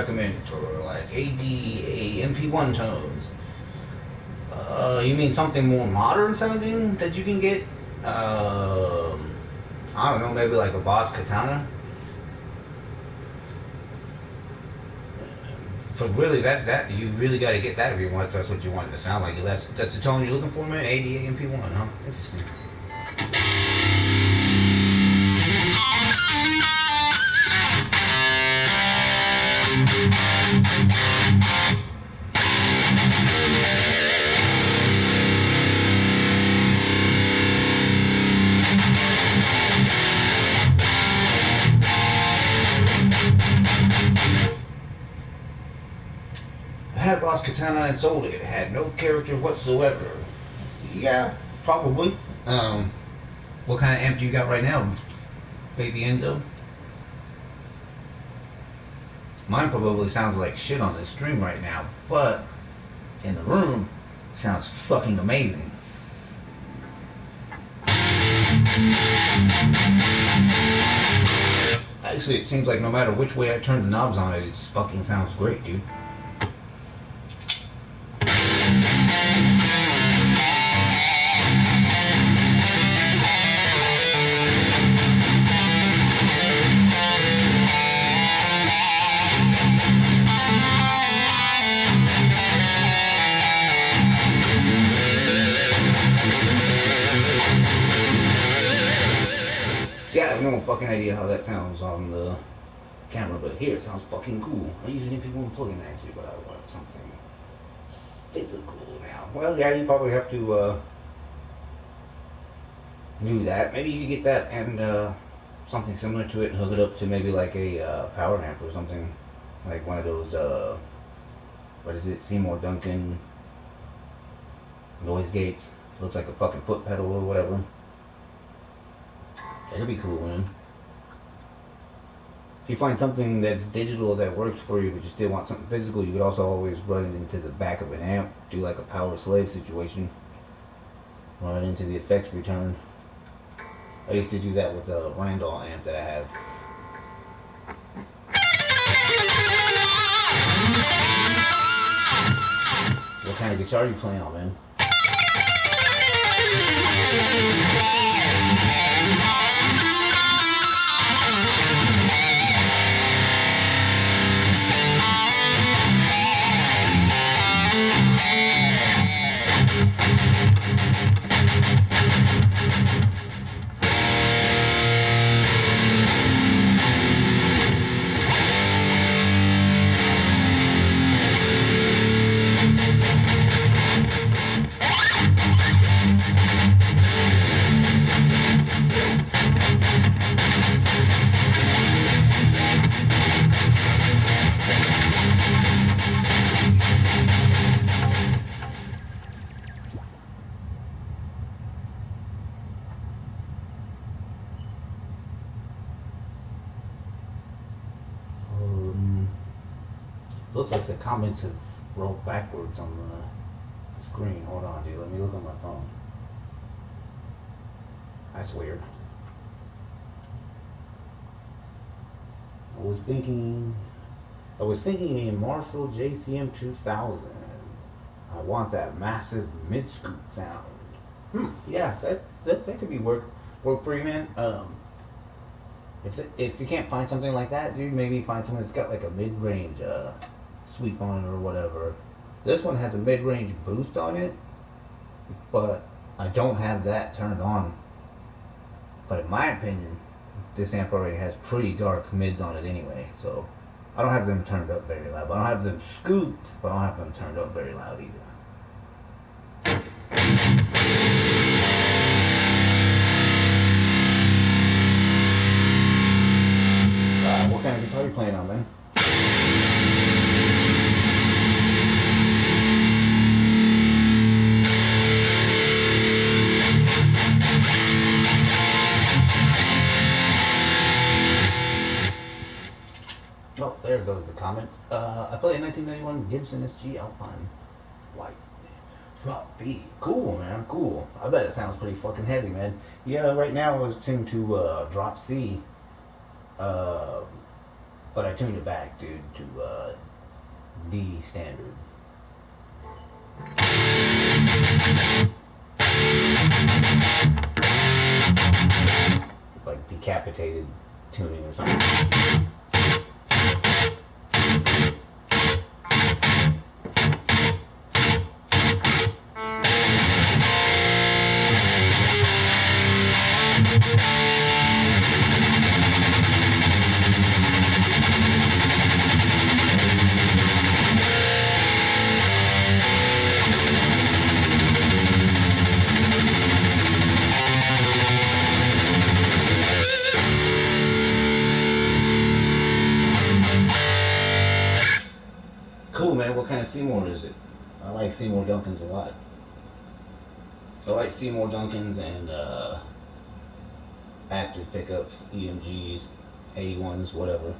recommend for like ADA MP1 tones? You mean something more modern sounding that you can get? I don't know, maybe like a Boss Katana. But really, that's that. You really got to get that if you want. That's what you want it to sound like. That's the tone you're looking for, man. ADA MP1, huh? Interesting. I had Boss Katana and sold it. It had no character whatsoever. Yeah, probably. What kind of amp do you got right now, baby Enzo? Mine probably sounds like shit on the stream right now, but in the room, it sounds fucking amazing. Actually, it seems like no matter which way I turn the knobs on it, it fucking sounds great, dude. Yeah, I have no fucking idea how that sounds on the camera, but here it sounds fucking cool. I usually people plug in actually, but I want something physical now. Well, yeah, you probably have to do that. Maybe you could get that and something similar to it and hook it up to maybe like a power amp or something, like one of those what is it, Seymour Duncan noise gates. Looks like a fucking foot pedal or whatever. That'd be cool, man. If you find something that's digital that works for you, but you still want something physical, you could also always run it into the back of an amp, do like a power slave situation, run it into the effects return. I used to do that with the Randall amp that I have. What kind of guitar are you playing on, man? Looks like the comments have rolled backwards on the screen. Hold on, dude. Let me look on my phone. That's weird. I was thinking a Marshall JCM 2000. I want that massive mid-scoop sound. Yeah, that could be work for you, man. If you can't find something like that, dude, maybe find something that's got like a mid-range sweep on it or whatever. This one has a mid-range boost on it, but I don't have that turned on. But in my opinion, this amp already has pretty dark mids on it anyway, so I don't have them turned up very loud. I don't have them scooped, but I don't have them turned up very loud either. What kind of guitar are you playing on, man? Oh, there goes the comments. I play a 1991 Gibson SG Alpine White Drop B. Cool, man. Cool. I bet it sounds pretty fucking heavy, man. Yeah, right now I was tuned to Drop C. But I tuned it back, dude, to D standard. Like decapitated tuning or something. Cool, man. What kind of Seymour is it? I like Seymour Duncans a lot. I like Seymour Duncans and active pickups, EMGs, A1s, whatever.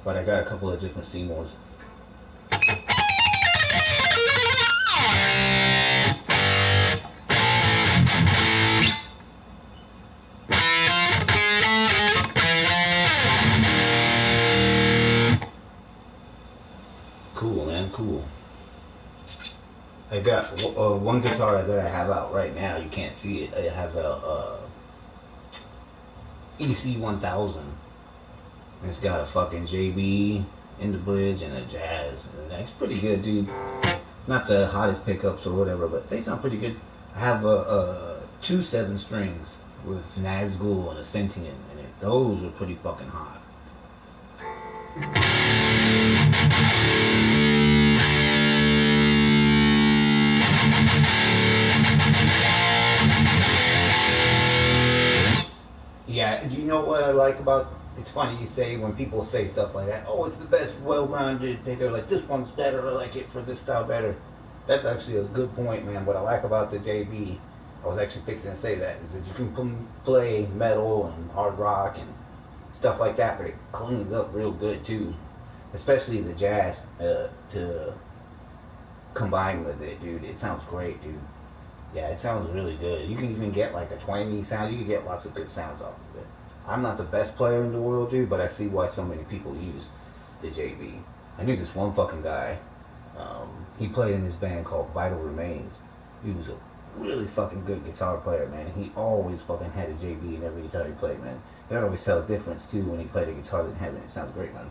But I got a couple of different Seymours. Cool, man. Cool. I got one guitar that I have out right now. You can't see it. It has a EC 1000. It's got a fucking JB in the bridge and a Jazz. That's pretty good, dude. Not the hottest pickups or whatever, but they sound pretty good. I have two 7 strings with Nazgul and a Sentient in it. Those are pretty fucking hot. Yeah, you know what I like about it's funny you say when people say stuff like that, oh, it's the best well-rounded pickup, like this one's better, I like it for this style better. That's actually a good point, man. What I like about the JB, I was actually fixing to say that, is that you can play metal and hard rock and stuff like that, but it cleans up real good too. Especially the Jazz to combine with it, dude. It sounds great, dude. Yeah, it sounds really good. You can even get like a twangy sound. You can get lots of good sounds off of it. I'm not the best player in the world, dude, but I see why so many people use the JB. I knew this one fucking guy. He played in this band called Vital Remains. He was a really fucking good guitar player, man. He always fucking had a JB in every guitar he played, man. You could always tell a difference too when he played a guitar than having it. It sounds great, man.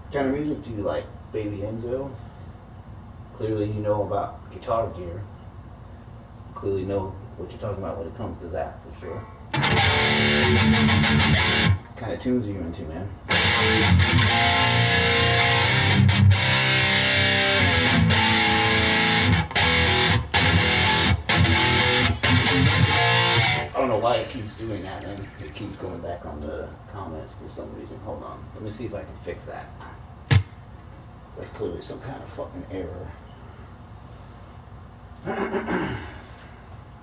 What kind of music do you like, Baby Enzo? Clearly you know about guitar gear. Clearly know what you're talking about when it comes to that, for sure. What kind of tunes are you into, man? I don't know why it keeps doing that, man. It keeps going back on the comments for some reason. Hold on. Let me see if I can fix that. That's clearly some kind of fucking error.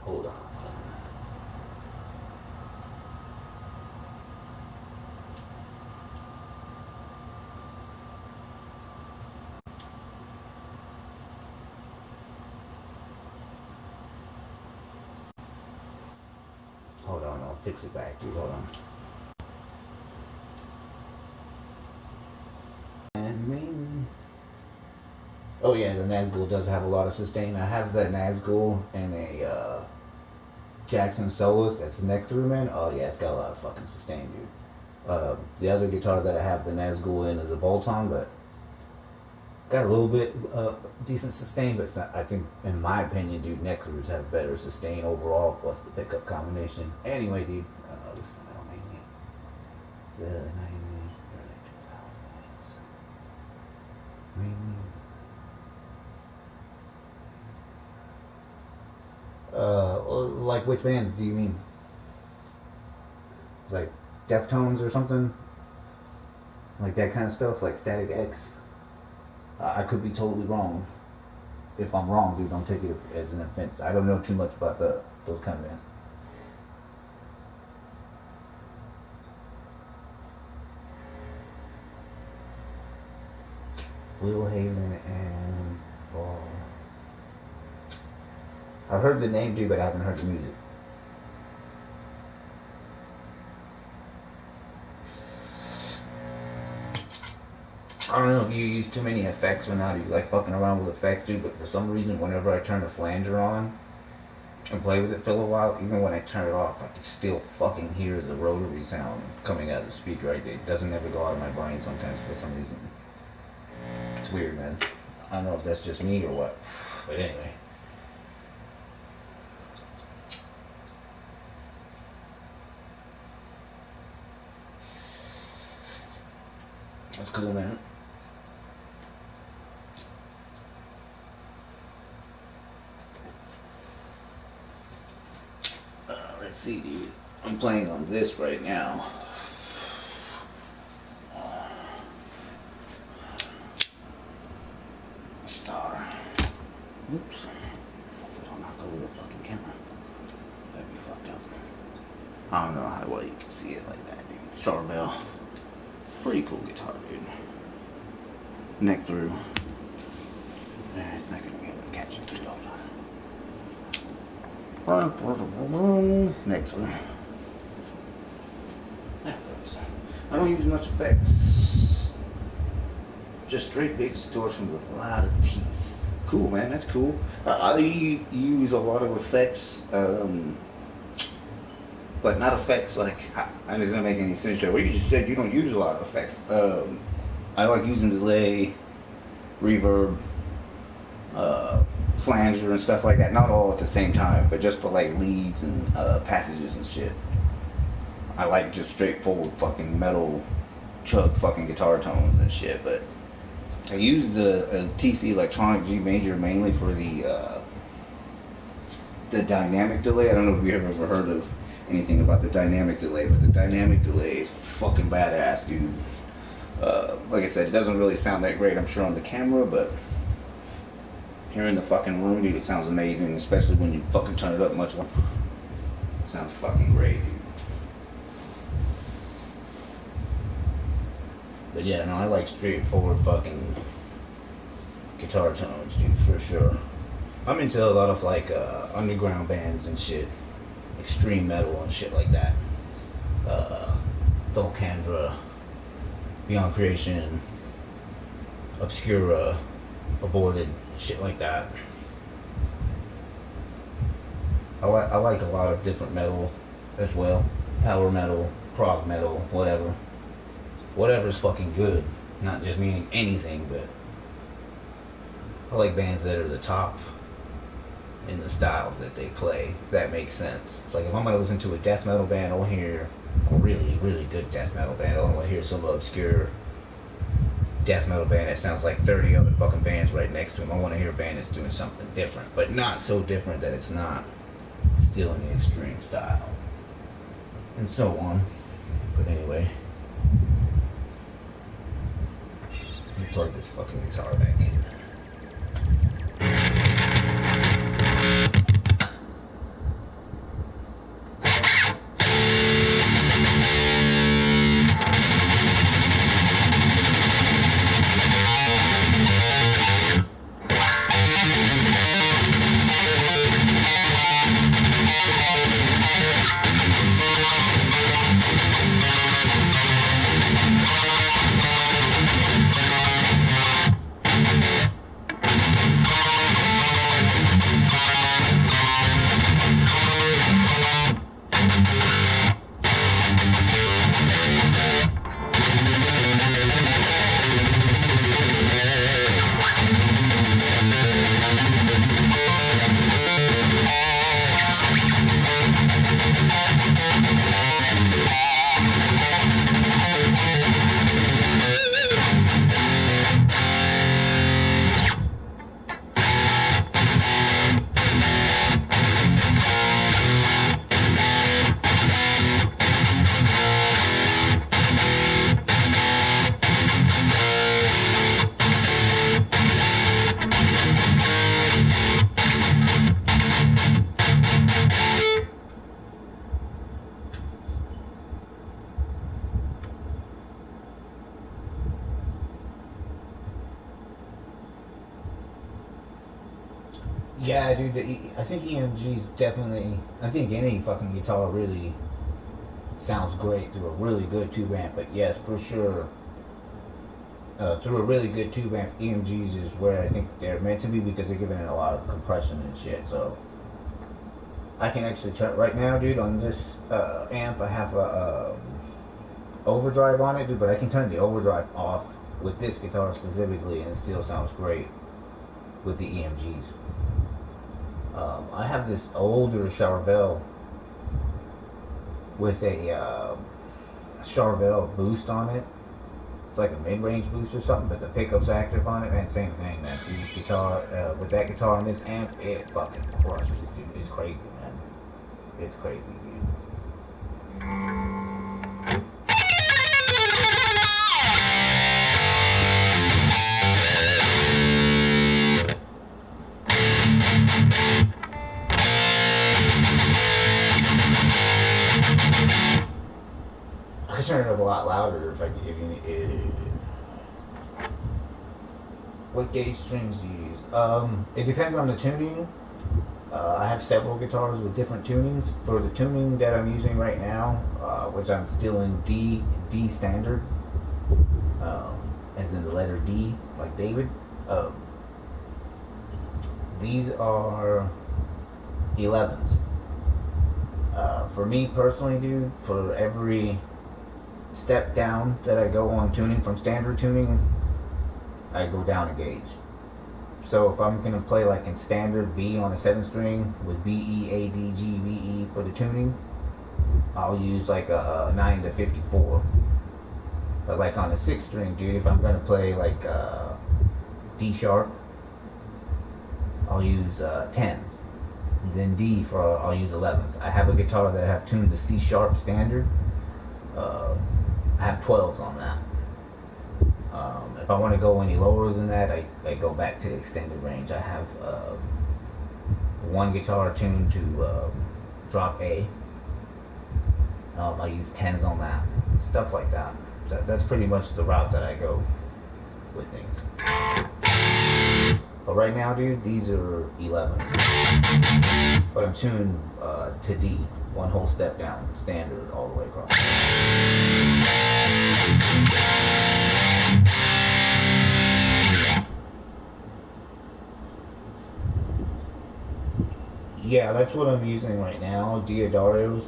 Hold on. Hold on, I'll fix it back, dude. Hold on. And main. Oh yeah, the Nazgul does have a lot of sustain. I have that Nazgul and a Jackson Solus that's next through, man. Oh yeah, it's got a lot of fucking sustain, dude. The other guitar that I have the Nazgul in is a bolt-on, but got a little bit decent sustain, but it's not, I think, in my opinion, dude, Nexters have better sustain overall, plus the pickup combination. Anyway, dude, this is mainly the 90s, mainly. Like which bands do you mean? like Deftones or something, like that kind of stuff, like Static X. I could be totally wrong. If I'm wrong, dude, don't take it as an offense. I don't know too much about those kind of bands. Lil Haven and Fall. I've heard the name, dude, but I haven't heard the music. I don't know if you use too many effects or not. You like fucking around with effects, dude, but for some reason, whenever I turn the flanger on and play with it for a little while, even when I turn it off, I can still fucking hear the rotary sound coming out of the speaker. It doesn't ever go out of my brain sometimes for some reason. It's weird, man. I don't know if that's just me or what. But anyway. That's cool, man. Let's see, dude. I'm playing on this right now. Star. Oops. Don't knock over the fucking camera. That'd be fucked up. I don't know how well you can see it like that, dude. Charvel. Pretty cool guitar, dude. Neck through. It's not gonna be able to catch it. Next one. I don't use much effects. Just straight big distortion with a lot of teeth. Cool, man. That's cool. I use a lot of effects, but not effects like. It doesn't make any sense there. Well, you just said you don't use a lot of effects. I like using delay, reverb, flanger and stuff like that. Not all at the same time, but just for like leads and passages and shit. I like just straightforward fucking metal chug fucking guitar tones and shit. But I use the TC Electronic G Major mainly for the dynamic delay. I don't know if you've ever heard of anything about the dynamic delay, but the dynamic delay is fucking badass, dude. Like I said, it doesn't really sound that great, I'm sure, on the camera, but here in the fucking room, dude, it sounds amazing, especially when you fucking turn it up much more. It sounds fucking great, dude. But yeah, no, I like straightforward fucking guitar tones, dude, for sure. I'm into a lot of like underground bands and shit, extreme metal and shit like that. Thulkandra, Beyond Creation, Obscura, Aborted, shit like that. I like a lot of different metal as well. Power metal, prog metal, whatever. Whatever's fucking good. Not just meaning anything, but I like bands that are the top in the styles that they play, if that makes sense. It's like if I'm gonna listen to a death metal band, I want to hear a really, really good death metal band. I don't want to hear some obscure death metal band that sounds like 30 other fucking bands right next to them. I want to hear a band that's doing something different, but not so different that it's not still in the extreme style. And so on. But anyway. Let me plug this fucking guitar back in. Yeah, dude. I think EMG's definitely. I think any fucking guitar really sounds great through a really good tube amp. But yes, for sure, through a really good tube amp, EMGs is where I think they're meant to be because they're giving it a lot of compression and shit. So I can actually turn right now, dude. On this amp, I have a overdrive on it, dude. But I can turn the overdrive off with this guitar specifically, and it still sounds great with the EMGs. I have this older Charvel with a Charvel boost on it. It's like a mid-range boost or something, but the pickup's active on it, man. Same thing, man. This guitar, with that guitar on this amp, it fucking crushes it, dude. It's crazy, man. It's crazy, dude. I could turn it up a lot louder if you need. What gauge strings do you use? It depends on the tuning. I have several guitars with different tunings. For the tuning that I'm using right now, which I'm still in D standard, as in the letter D, like David. These are 11s. For me personally, dude, for every step down that I go on tuning from standard tuning, I go down a gauge. So if I'm gonna play like in standard B on a 7-string with B, E, A, D, G, B, E for the tuning, I'll use like a 9 to 54. But like on a 6-string, dude, if I'm gonna play like D sharp, I'll use 10s. And then D for I'll use 11s. I have a guitar that I have tuned to C sharp standard. I have 12s on that. If I want to go any lower than that, I go back to the extended range. I have one guitar tuned to drop A. I use 10s on that. Stuff like that. That's pretty much the route that I go with things. But right now, dude, these are 11s. But I'm tuned to D, one whole step down, standard all the way across. Yeah, that's what I'm using right now, Diodario's.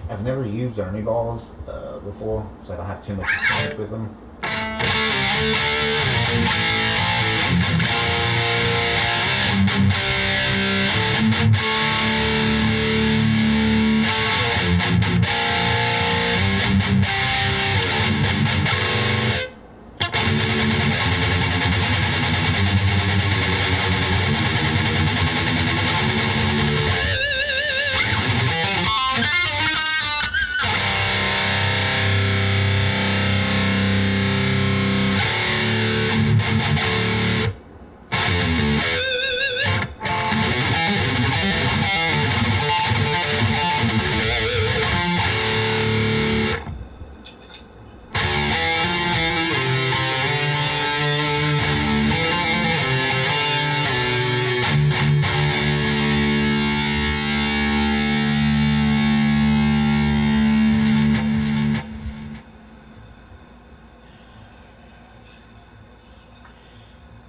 I've never used Ernie balls before, so I don't have too much experience with them.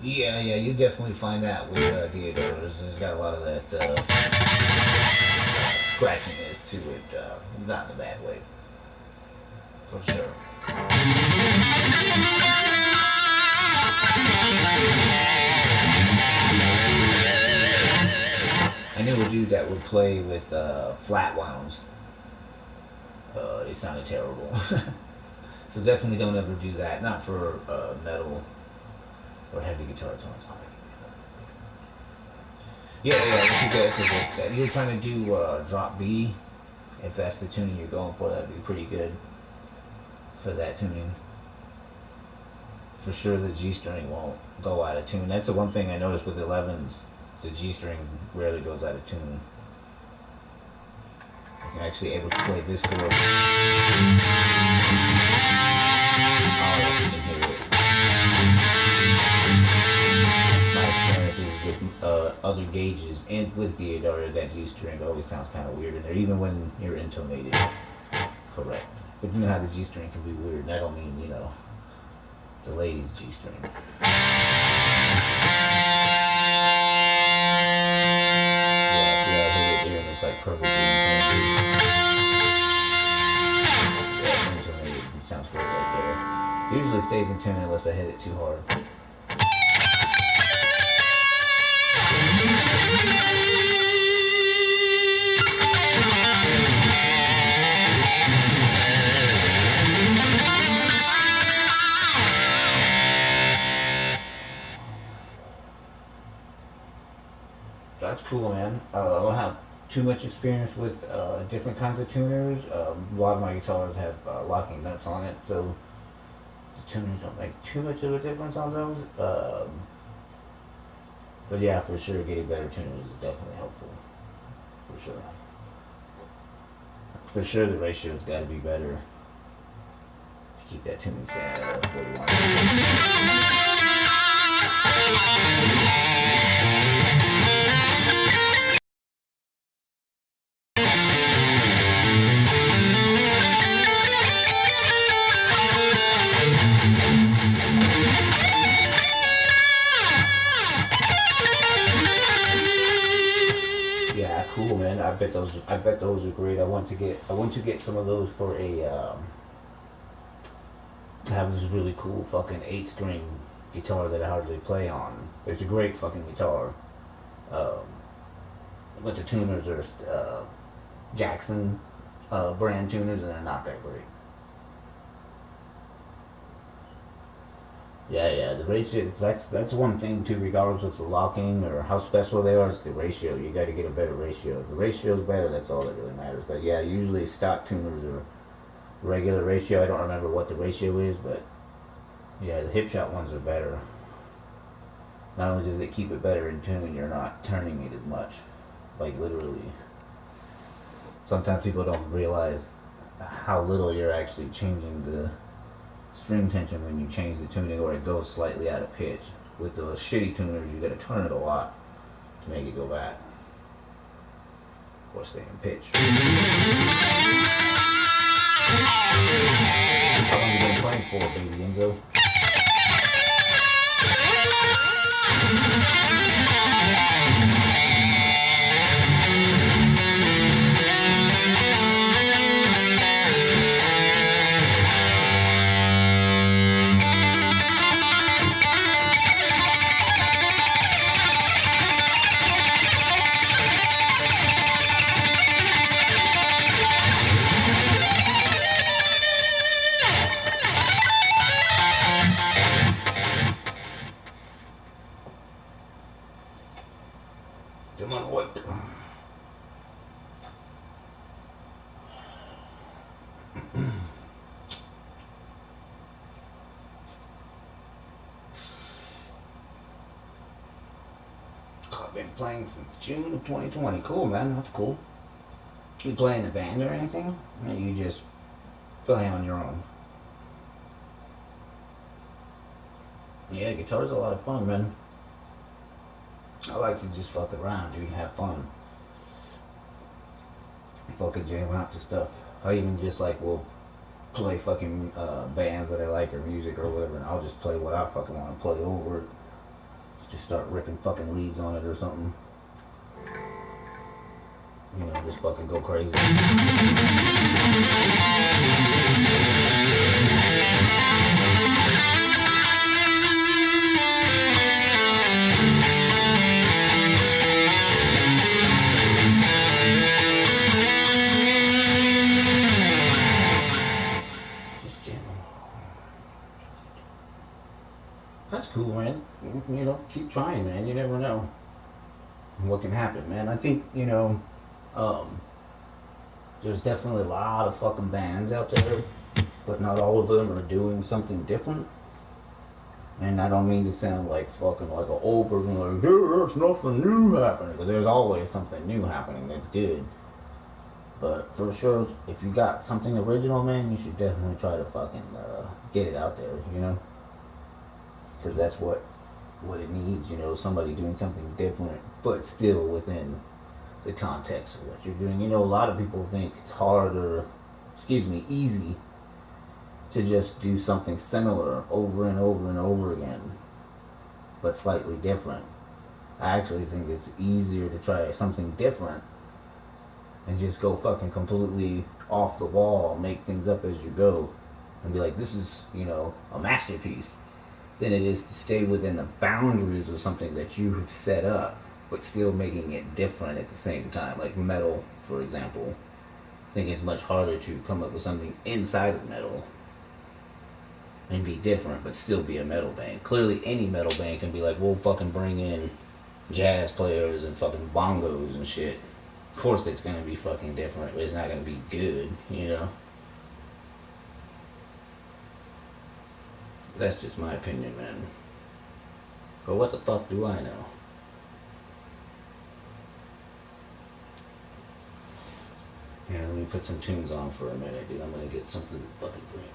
Yeah, you definitely find that with Diodaros. It's got a lot of that scratchiness to it, not in a bad way, for sure. I knew a dude that would play with flat wounds. They sounded terrible. So definitely don't ever do that. Not for metal or heavy guitar tones. Yeah, that's a good. You're trying to do drop B. If that's the tuning you're going for, that'd be pretty good for that tuning. For sure, the G string won't go out of tune. That's the one thing I noticed with 11s. The G string rarely goes out of tune. I'm actually able to play this chord. Oh, you can hear it. My experience other gauges and with D'Addario, that G string always sounds kind of weird in there, even when you're intonated correct. But you know how the G string can be weird, and I don't mean, you know, the ladies' G string. Yeah, see, I hit it there, and it's like perfectly intonated. Yeah, intonated. It sounds great right there. It usually stays in tune unless I hit it too hard. That's cool, man. I don't have too much experience with different kinds of tuners. A lot of my guitars have locking nuts on it, so the tuners don't make too much of a difference on those. But yeah, for sure, getting better tuners is definitely helpful. For sure. For sure, the ratio's got to be better to keep that tuning sound where you want Yeah, cool, man. I bet those. I bet those are great. I want to get. I want to get some of those for a. I have this really cool fucking 8-string guitar that I hardly play on. It's a great fucking guitar. Um, but the tuners are Jackson brand tuners, and they're not that great. Yeah, yeah, the ratio. That's one thing too. Regardless of the locking or how special they are, it's the ratio. You got to get a better ratio. If the ratio's better, that's all that really matters. But yeah, usually stock tuners are regular ratio. I don't remember what the ratio is, but yeah, the Hipshot ones are better. Not only does it keep it better in tune, you're not turning it as much. Like literally. Sometimes people don't realize how little you're actually changing the string tension when you change the tuning, or it goes slightly out of pitch. With the shitty tuners, you gotta turn it a lot to make it go back or stay in pitch. How long you been playing for, baby Enzo? Come on, wait. I've been playing since June of 2020. Cool, man. That's cool. You play in a band or anything? Or you just play on your own? Yeah, guitar's a lot of fun, man. I like to just fuck around, dude, and have fun. Fucking jam out to stuff. I even just like will play fucking bands that I like or music or whatever, and I'll just play what I fucking want to play over it. Just start ripping fucking leads on it or something. You know, just fucking go crazy. That's cool, man. You know, keep trying, man. You never know what can happen, man. I think, you know, um, there's definitely a lot of fucking bands out there, but not all of them are doing something different. And I don't mean to sound like fucking like an old person, like, dude, there's nothing new happening. Because there's always something new happening that's good. But for sure, if you got something original, man, you should definitely try to fucking get it out there, you know? Because that's what what it needs. You know, somebody doing something different, but still within the context of what you're doing. You know, a lot of people think it's hard or, excuse me, easy to just do something similar over and over and over again, but slightly different. I actually think it's easier to try something different and just go fucking completely off the wall, make things up as you go, and be like, this is, you know, a masterpiece, than it is to stay within the boundaries of something that you have set up, but still making it different at the same time. Like metal, for example. I think it's much harder to come up with something inside of metal and be different, but still be a metal band. Clearly, any metal band can be like, we'll fucking bring in jazz players and fucking bongos and shit. Of course, it's gonna be fucking different, but it's not gonna be good, you know? That's just my opinion, man. But what the fuck do I know? Yeah, let me put some tunes on for a minute, dude. I'm gonna get something to fucking drink.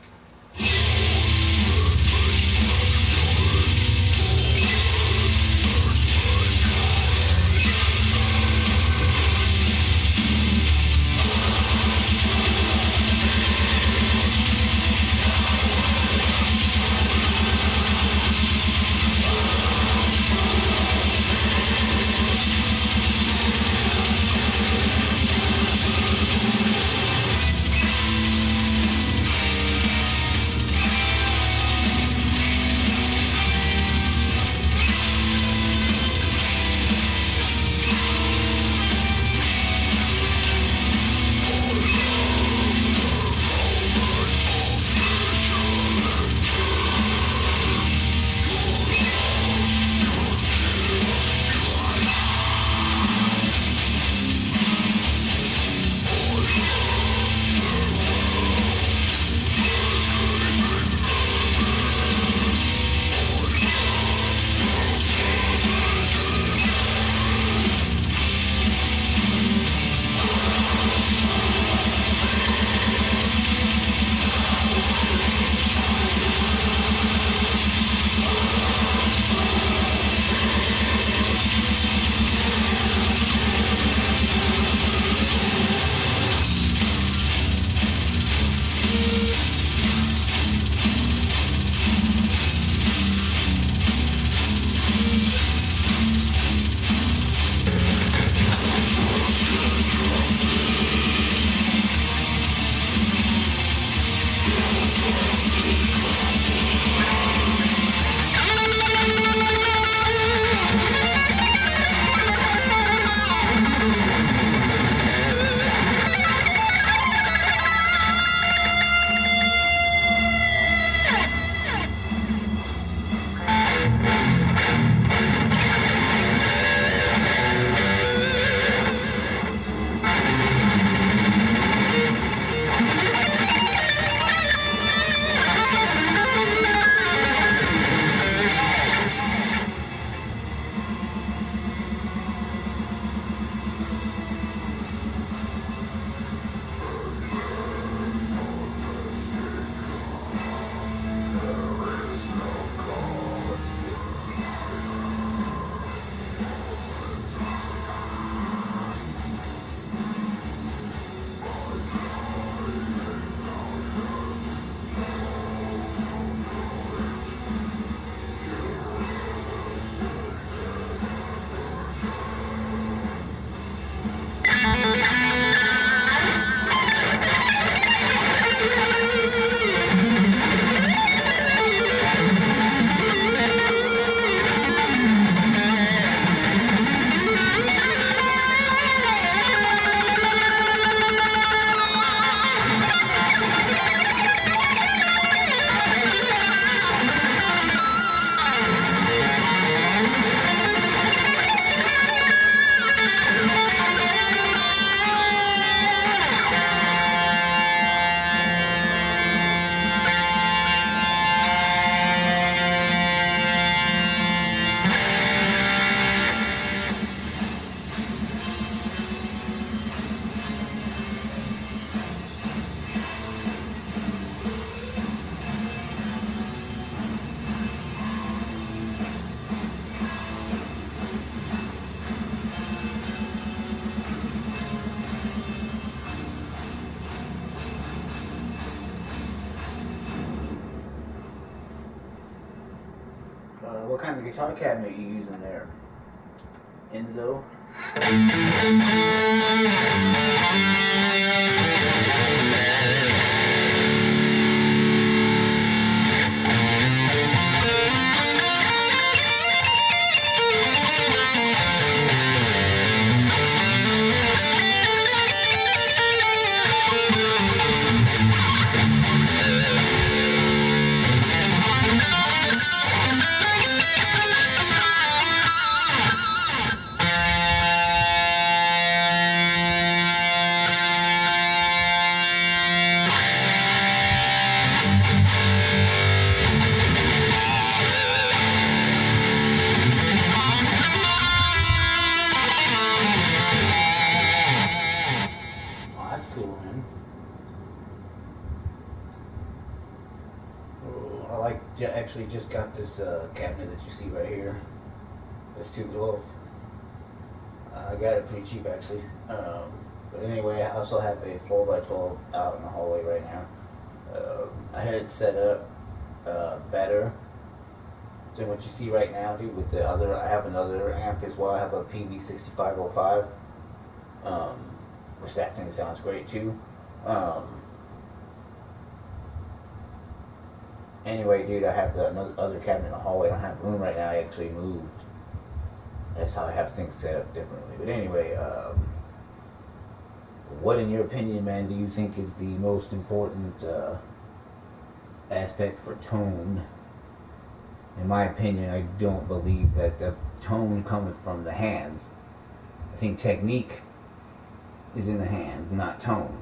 What kind of guitar cabinet you using there? Enzo? Oh, that's cool, man. Oh, I like. Actually, just got this cabinet that you see right here. This 212. I got it pretty cheap actually. But anyway, I also have a 4x12 out in the hallway right now. I had it set up better than what you see right now, dude. With the other, I have another amp as well. I have a PB6505, um, which that thing sounds great too. Anyway, dude, I have the another other cabinet in the hallway. I don't have room right now. I actually moved. That's how I have things set up differently. But anyway, what, in your opinion, man, do you think is the most important aspect for tone? In my opinion, I don't believe that the tone comes from the hands. I think technique is in the hands, not tone.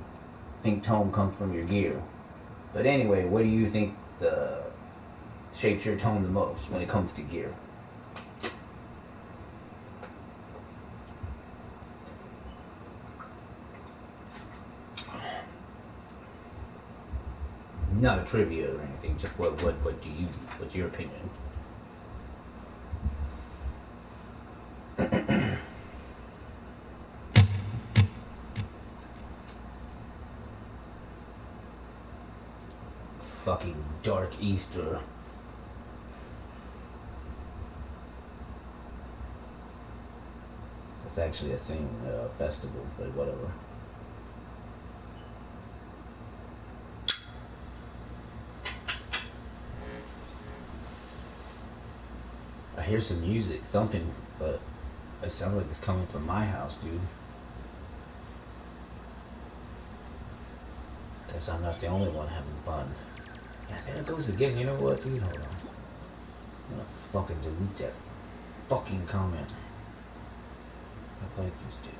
I think tone comes from your gear. But anyway, what do you think shapes your tone the most when it comes to gear? Not a trivia or anything, just what's your opinion? Fucking Dark Easter. That's actually a thing, festival, but whatever. I hear some music thumping, but it sounds like it's coming from my house, dude. Guess I'm not the only one having fun. Yeah, there it goes again. You know what, dude? Hold on. I'm gonna fucking delete that fucking comment. I like this dude.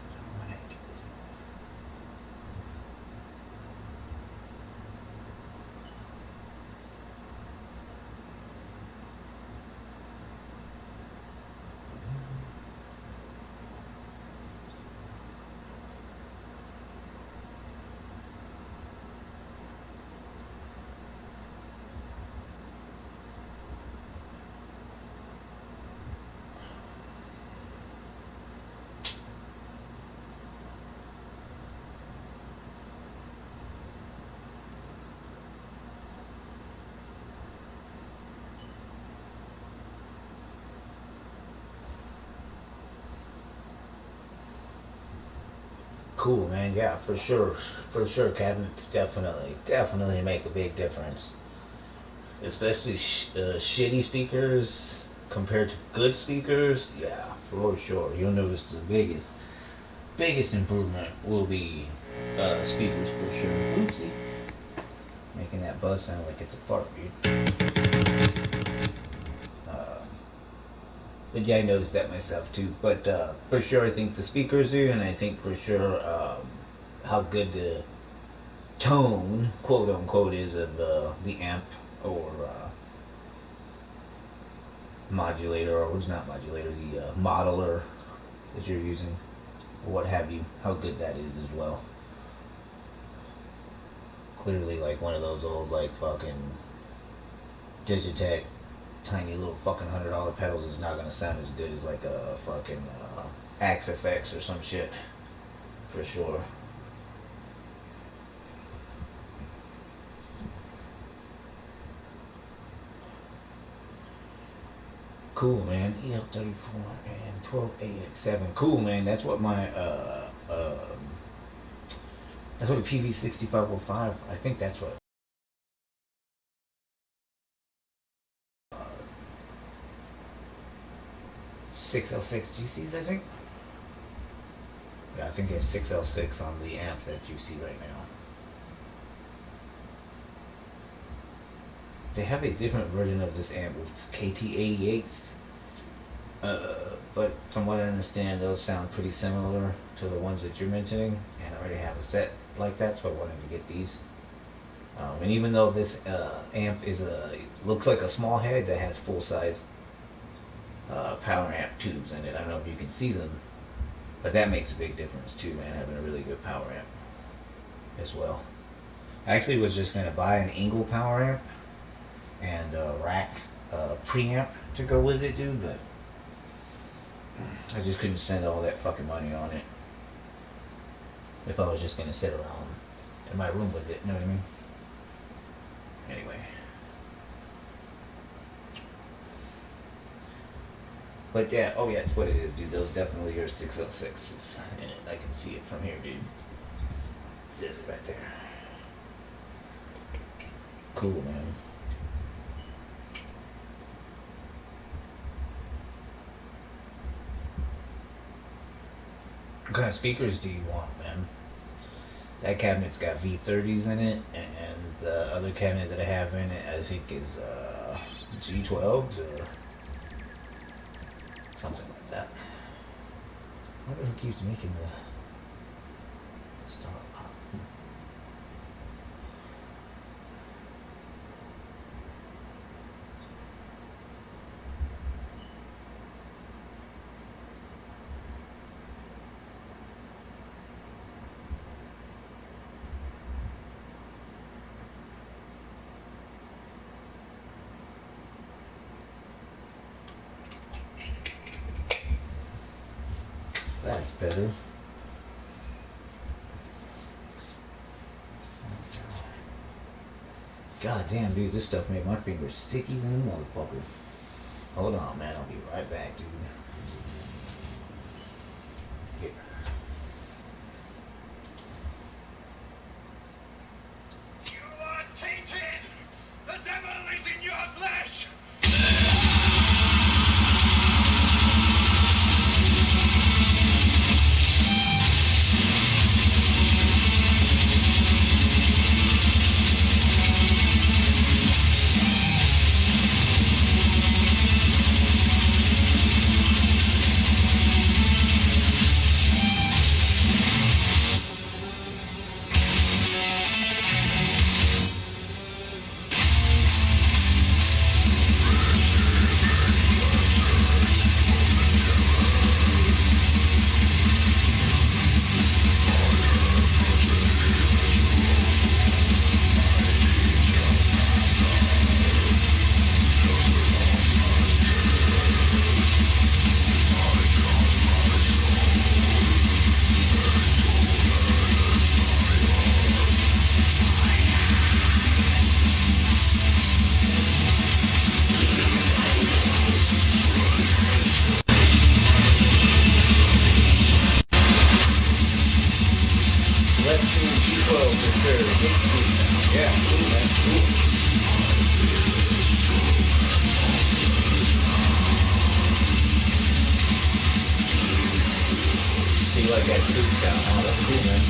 Cool, man. Yeah, for sure. Cabinets definitely make a big difference, especially shitty speakers compared to good speakers. Yeah, for sure. You'll notice the biggest improvement will be speakers for sure. Oopsie, making that buzz sound like it's a fart, dude. Uh, but yeah, I noticed that myself too. But for sure, I think the speakers do, and I think for sure how good the tone, quote unquote, is of the amp or modulator, or it's not modulator, the modeler that you're using, or what have you, how good that is as well. Clearly, like one of those old, like fucking Digitech, tiny little fucking $100 pedals is not gonna sound as good as like a fucking Axe FX or some shit, for sure. Cool, man. EL34 and 12AX7. Cool, man. That's what my that's what a PV6505. I think that's what 6L6 GCs. I think. Yeah, I think it's 6L6 on the amp that you see right now. They have a different version of this amp with KT88s. But from what I understand, those sound pretty similar to the ones that you're mentioning, and I already have a set like that, so I wanted to get these. And even though this amp looks like a small head that has full size power amp tubes in it. I don't know if you can see them, but that makes a big difference too, man. Having a really good power amp as well. I actually was just gonna buy an Engel power amp and a rack preamp to go with it, dude, but I just couldn't spend all that fucking money on it if I was just gonna sit around in my room with it, you know what I mean? Anyway. But yeah, oh yeah, it's what it is, dude. Those definitely are 6L6s in it. I can see it from here, dude. It says it right there. Cool, man. What kind of speakers do you want, man? That cabinet's got V30s in it, and the other cabinet that I have in it, I think is G12s or something like that. I wonder who keeps making the Star Pop. That's better. God damn, dude, this stuff made my fingers sticky than a motherfucker. Hold on, man. I'll be right back, dude. Here. You are tainted! The devil is in your flesh! Let's do G12 for sure. Get sweet sound. Yeah, cool, man. Cool. So you like that sweet sound, huh? That's cool, man.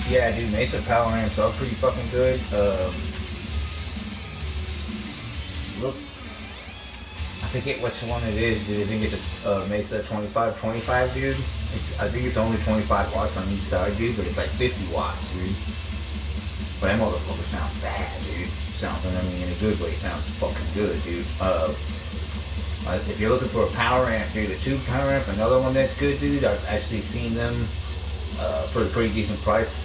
Yeah, dude, Mesa power amps are pretty fucking good. Look, I forget which one it is, dude. I think it's a Mesa 2525, dude. I think it's only 25 watts on each side, dude, but it's like 50 watts, dude. But that motherfucker sounds bad, dude. Sounds, I mean, in a good way, it sounds fucking good, dude. If you're looking for a power amp, dude, a tube power amp, another one that's good, dude. I've actually seen them for a pretty decent price.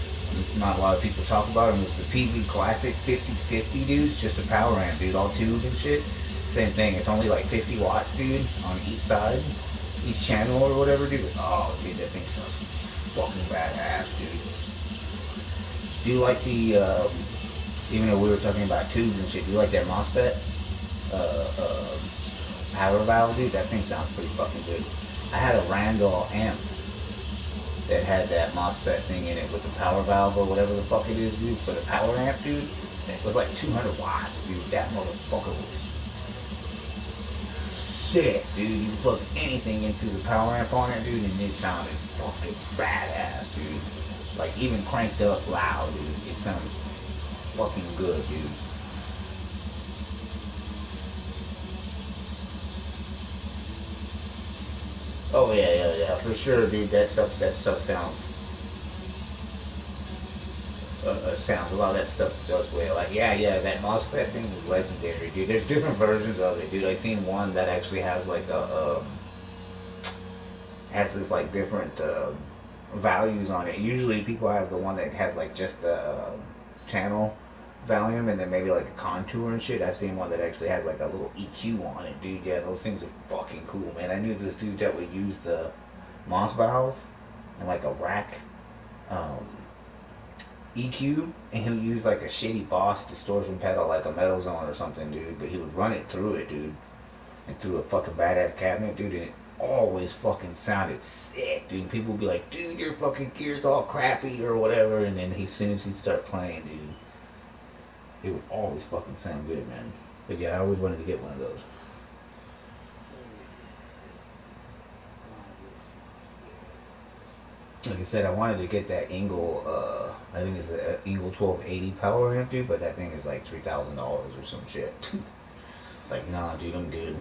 Not a lot of people talk about them. It's the PV Classic 5050, dude. It's just a power amp, dude, all tube and shit. Same thing. It's only like 50 watts, dude, on each side, each channel or whatever, dude. Oh, dude, that thing sounds fucking badass, dude. Do you like the, even though we were talking about tubes and shit, do you like that MOSFET power valve, dude? That thing sounds pretty fucking good. I had a Randall amp that had that MOSFET thing in it with the power valve or whatever the fuck it is, dude, for the power amp, dude. It was like 200 watts, dude. That motherfucker was sick, dude. You plug anything into the power amp on it, dude, and it sounded fucking badass, dude. Like, even cranked up loud, dude. It sounded fucking good, dude. Oh yeah, for sure, dude. That stuff sounds. A lot of that stuff does well. Like, yeah, that MOSFET thing is legendary, dude. There's different versions of it, dude. I seen one that actually has like has this like different values on it. Usually people have the one that has like just the channel volume and then maybe like a contour and shit. I've seen one that actually has like a little EQ on it, dude. Yeah, those things are fucking cool, man. I knew this dude that would use the MOS valve and like a rack EQ, and he'll use like a shitty Boss distortion pedal, like a Metal Zone or something, dude. But he would run it through it, dude, and through a fucking badass cabinet, dude, and it always fucking sounded sick, dude. People would be like, dude, your fucking gear's all crappy or whatever, and then as soon as he'd start playing, dude, it would always fucking sound good, man. But yeah, I always wanted to get one of those. Like I said, I wanted to get that Engel, I think it's an Engel 1280 power amp, dude, but that thing is like $3,000 or some shit. Like, nah, dude, I'm good.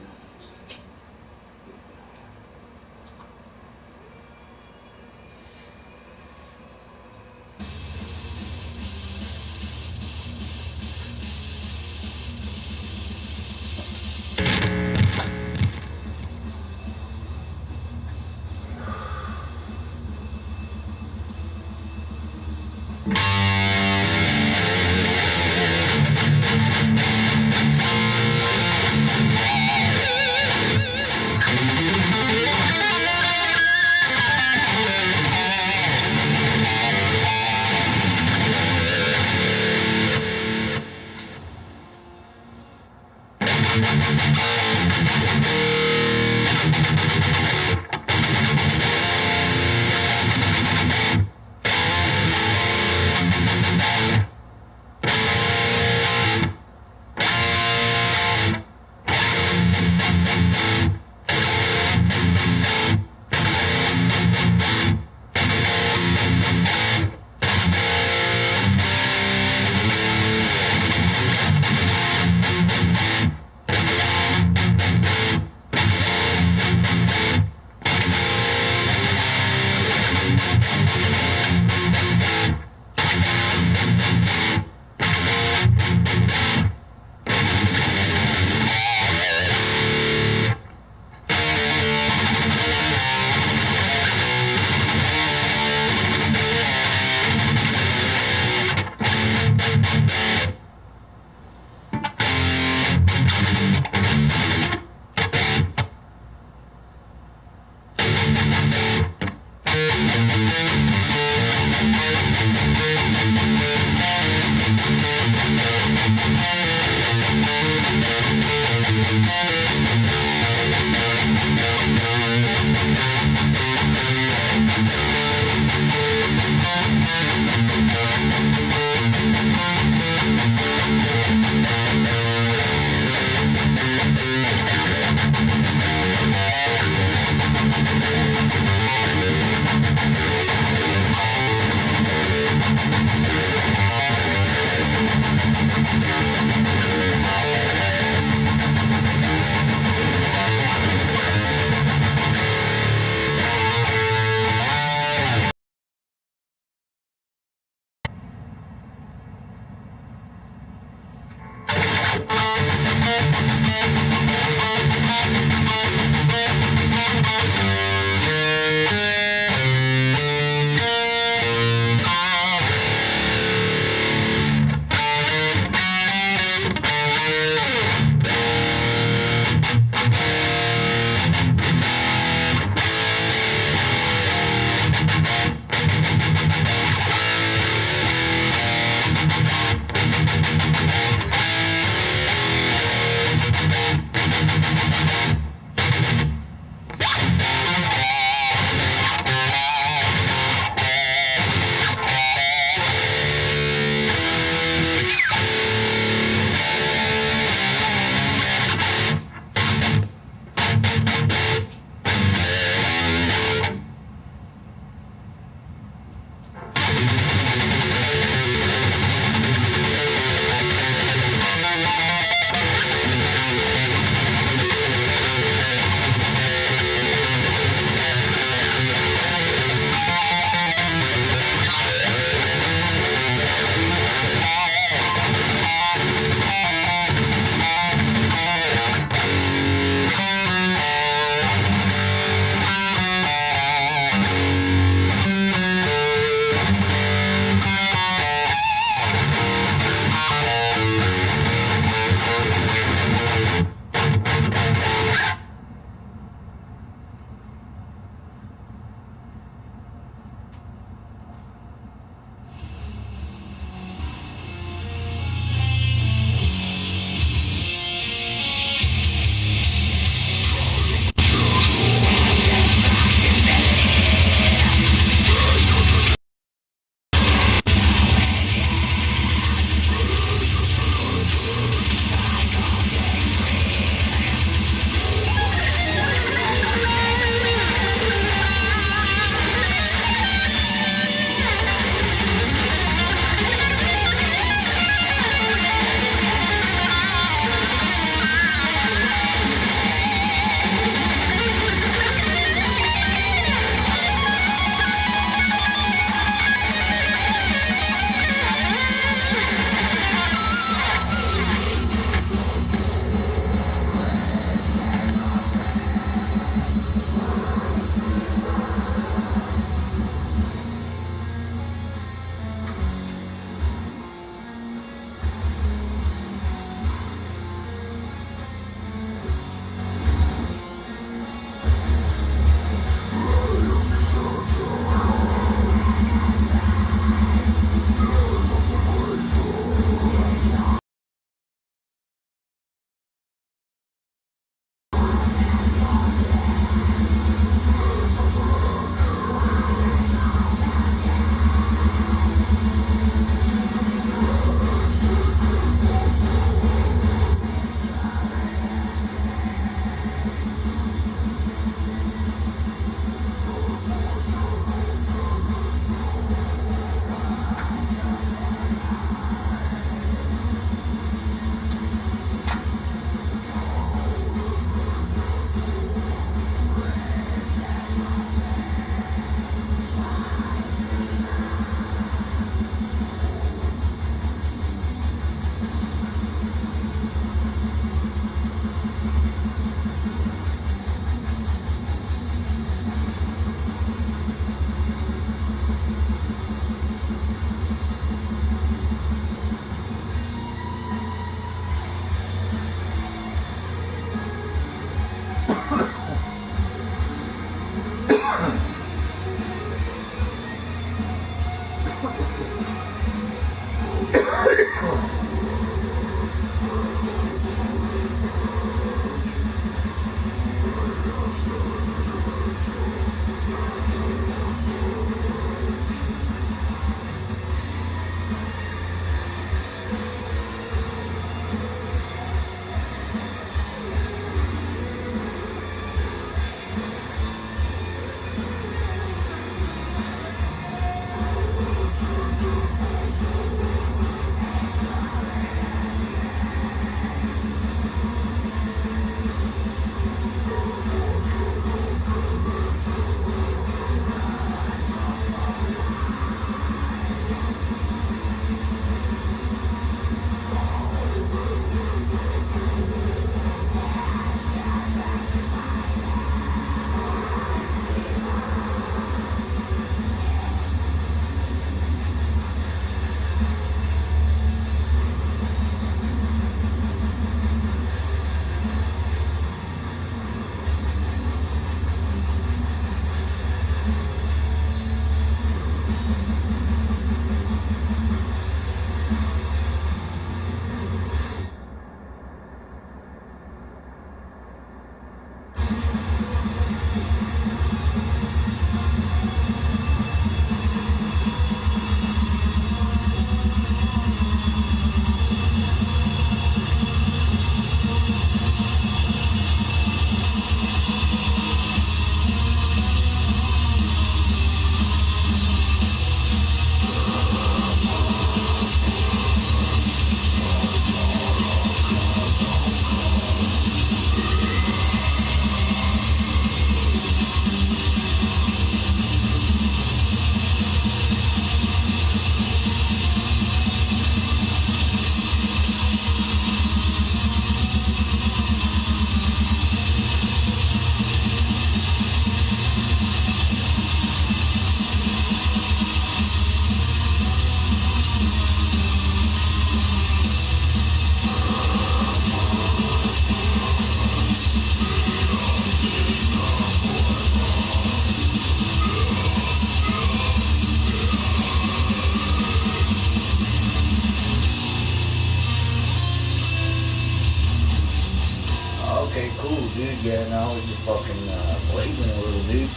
okay, cool, dude. Yeah, no, I was just fucking blazing a little, dude.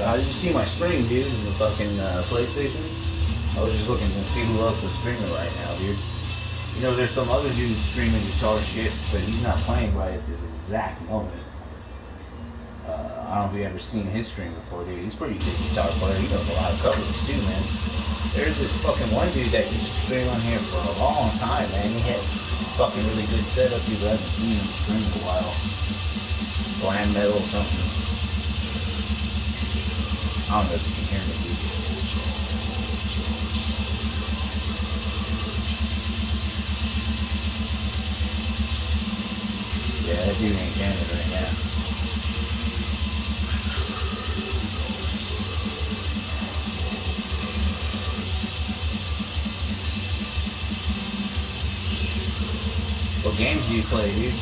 How did you see my stream, dude, in the fucking PlayStation? I was just looking to see who else was streaming right now, dude. You know, there's some other dude streaming guitar shit, but he's not playing right at this exact moment. I don't know if you ever seen his stream before, dude. He's a pretty good guitar player. He does a lot of covers too, man. There's this fucking one dude that used to stream on here for a long time, man. He had fucking really good setup, dude. I haven't seen him stream in a while. Glam metal or something. I don't know if you can hear me, dude. Yeah, that dude ain't jamming right now. What games do you play, dude?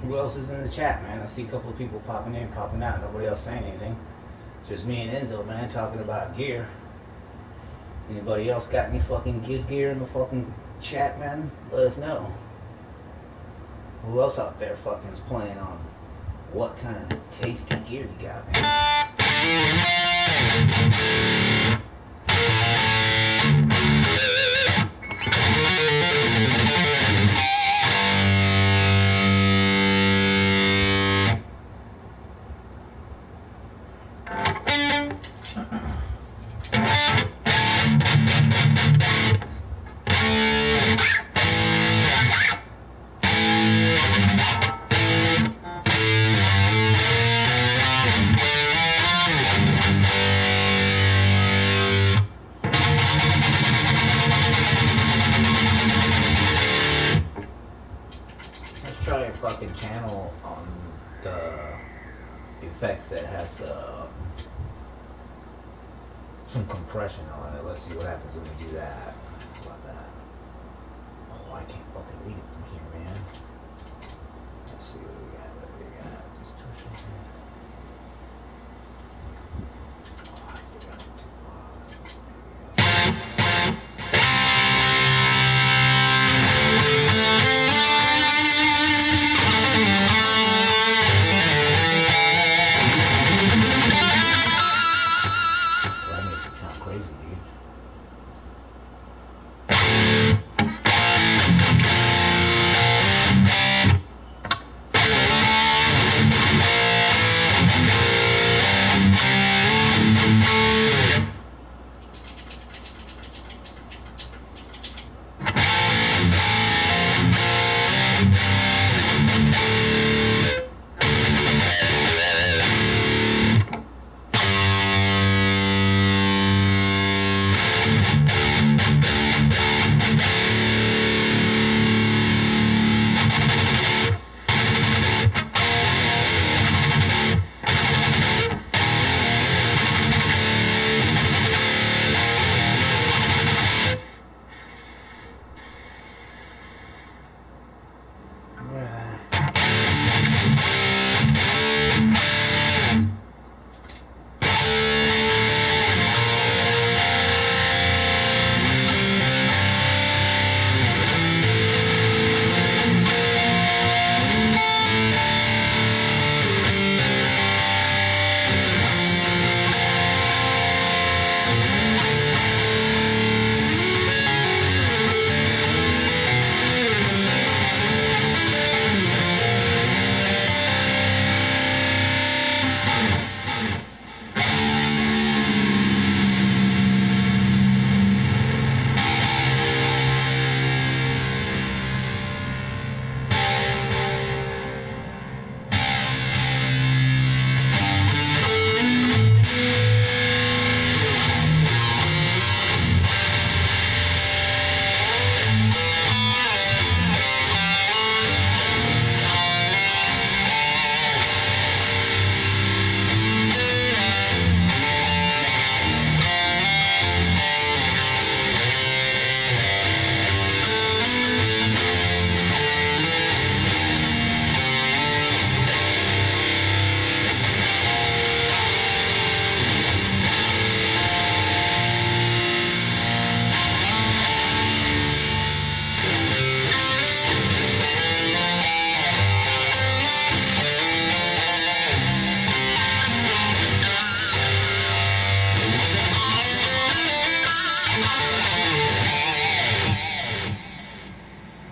Who else is in the chat, man? I see a couple of people popping in, popping out. Nobody else saying anything. Just me and Enzo, man, talking about gear. Anybody else got any fucking good gear in the fucking chat, man? Let us know. Who else out there fucking is playing on what kind of tasty gear you got, man? Try a fucking channel on the effects that has some compression on it. Let's see what happens when we do that. How about that? Oh, I can't fucking read it from here, man. Let's see what we got. What we got? Just touch it here. Oh, I think I went too Well, that makes it sound crazy, dude.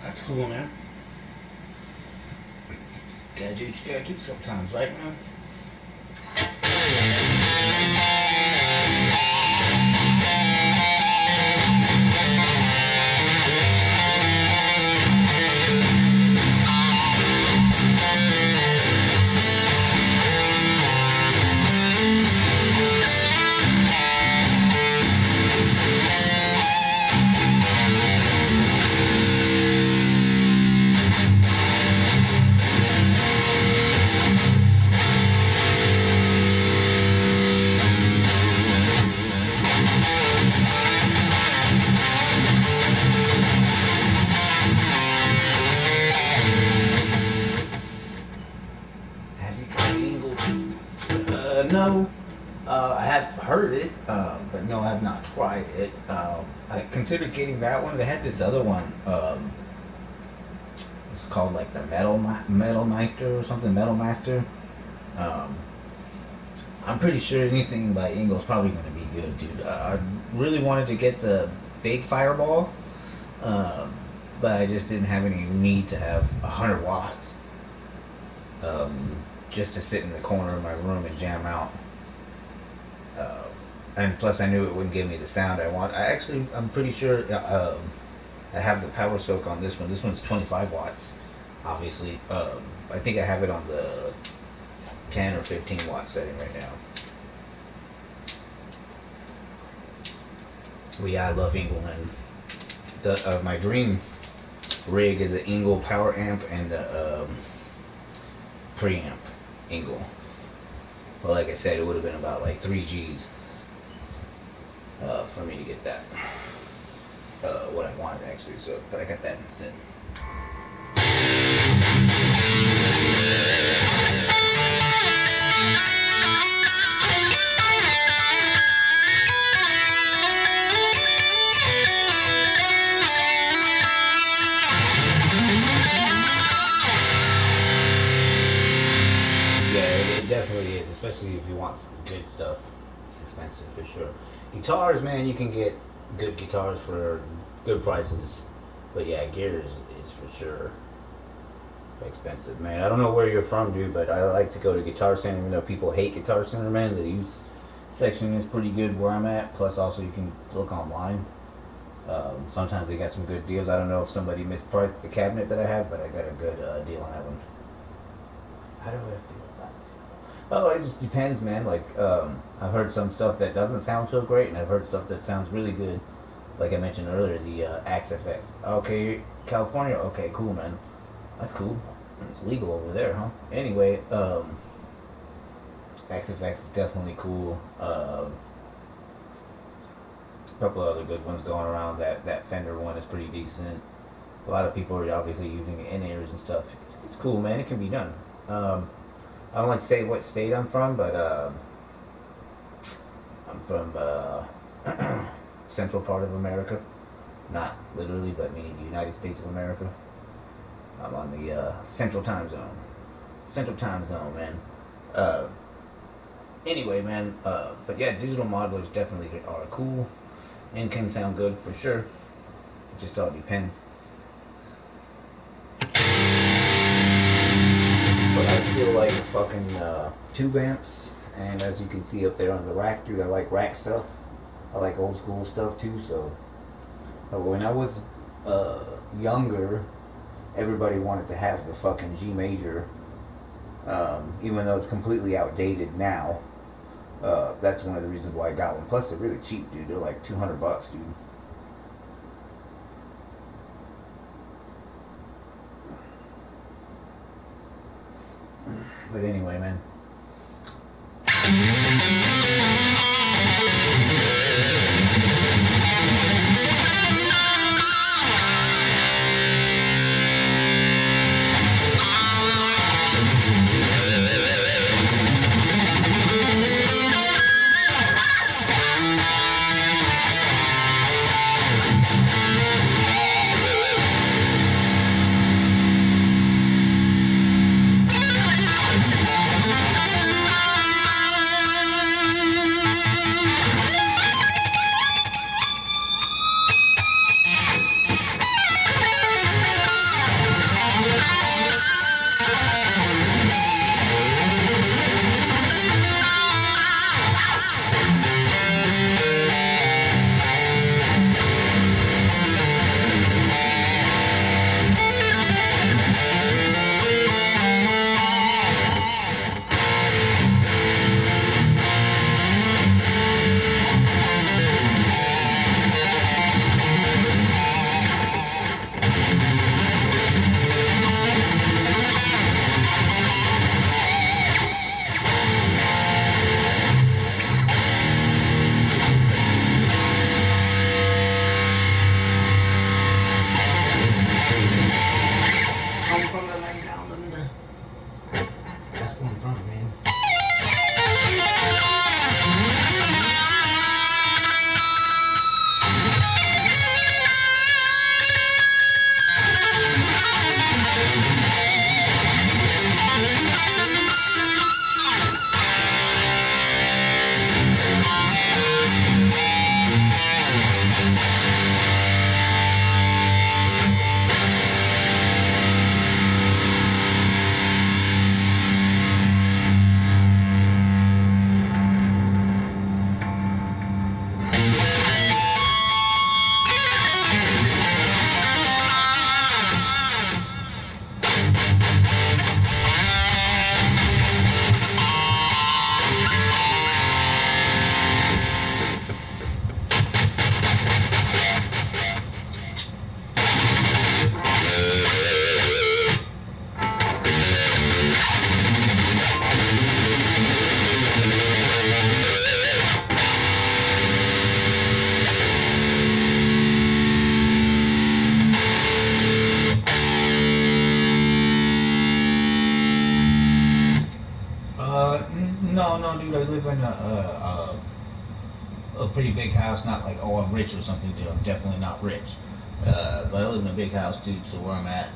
That's cool, man. Gotta do what you gotta do sometimes, right, man? No, I have heard it, but no, I have not tried it. I considered getting that one. They had this other one. It's called like the Metal Meister or something. Metal Master. Um, I'm pretty sure anything by Ingo is probably going to be good, dude. I really wanted to get the big Fireball, um, but I just didn't have any need to have 100 watts just to sit in the corner of my room and jam out. Uh, and plus, I knew it wouldn't give me the sound I want. I'm pretty sure I have the power soak on this one. This one's 25 watts, obviously. I think I have it on the 10 or 15 watt setting right now. Well, yeah, I love Engel, man. My dream rig is an Engel power amp and a preamp Engel. But like I said, it would have been about like 3 G's for me to get that. What I wanted actually, so but I got that instead. Yeah, it definitely is, especially if you want some good stuff. It's expensive for sure. Guitars, man, you can get good guitars for good prices. But yeah, gear is for sure expensive, man. I don't know where you're from, dude, but I like to go to Guitar Center. Even though people hate Guitar Center, man, the used section is pretty good where I'm at. Plus, also you can look online. Sometimes they got some good deals. I don't know if somebody mispriced the cabinet that I have, but I got a good deal on that one. How do I feel about it? Oh, it just depends, man. Like, I've heard some stuff that doesn't sound so great, and I've heard stuff that sounds really good. Like I mentioned earlier, the Axe FX. Okay, California. Okay, cool, man. That's cool. It's legal over there, huh? Anyway, Axe FX is definitely cool. A couple of other good ones going around. That Fender one is pretty decent. A lot of people are obviously using the in-ears and stuff. It's cool, man. It can be done. I don't like to say what state I'm from, but I'm from central part of America. Not literally, but meaning the United States of America. I'm on the central time zone. Central time zone, man. Anyway, man. But yeah, digital modelers definitely are cool and can sound good for sure. It just all depends. But I still like fucking tube amps, and as you can see up there on the rack, dude, I like rack stuff. I like old school stuff too. So, but when I was younger, everybody wanted to have the fucking G major, even though it's completely outdated now. That's one of the reasons why I got one. Plus, they're really cheap, dude. They're like $200, dude. But anyway, man. That's where I'm from, man. No, no, dude. I live in a pretty big house. Not like, oh, I'm rich or something, dude. I'm definitely not rich. But I live in a big house, dude. So where I'm at,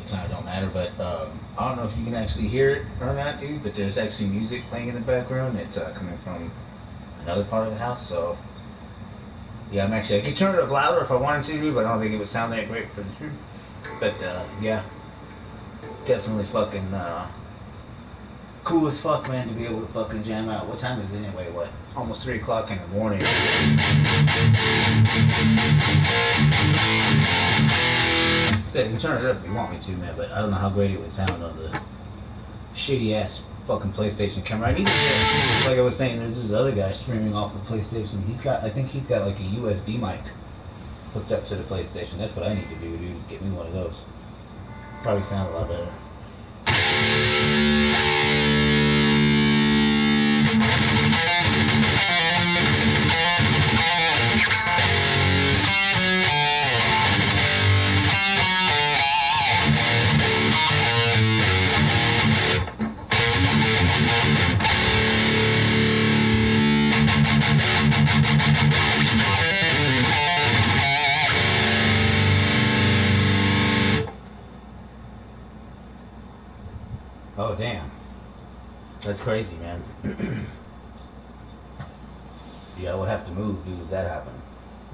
it kind of don't matter. But I don't know if you can actually hear it or not, dude. But there's actually music playing in the background. It's coming from another part of the house. So yeah, I could turn it up louder if I wanted to, dude. But I don't think it would sound that great for the stream. But yeah, definitely fucking cool as fuck, man, to be able to fucking jam out. What time is it anyway? What? Almost 3 o'clock in the morning. So you can turn it up if you want me to, man, but I don't know how great it would sound on the shitty ass fucking PlayStation camera. I need to get, like I was saying, there's this other guy streaming off of PlayStation. I think he's got like a USB mic hooked up to the PlayStation. That's what I need to do, dude, is get me one of those. Probably sound a lot better. Oh, damn. That's crazy, man. Yeah, I would have to move, dude, if that happened.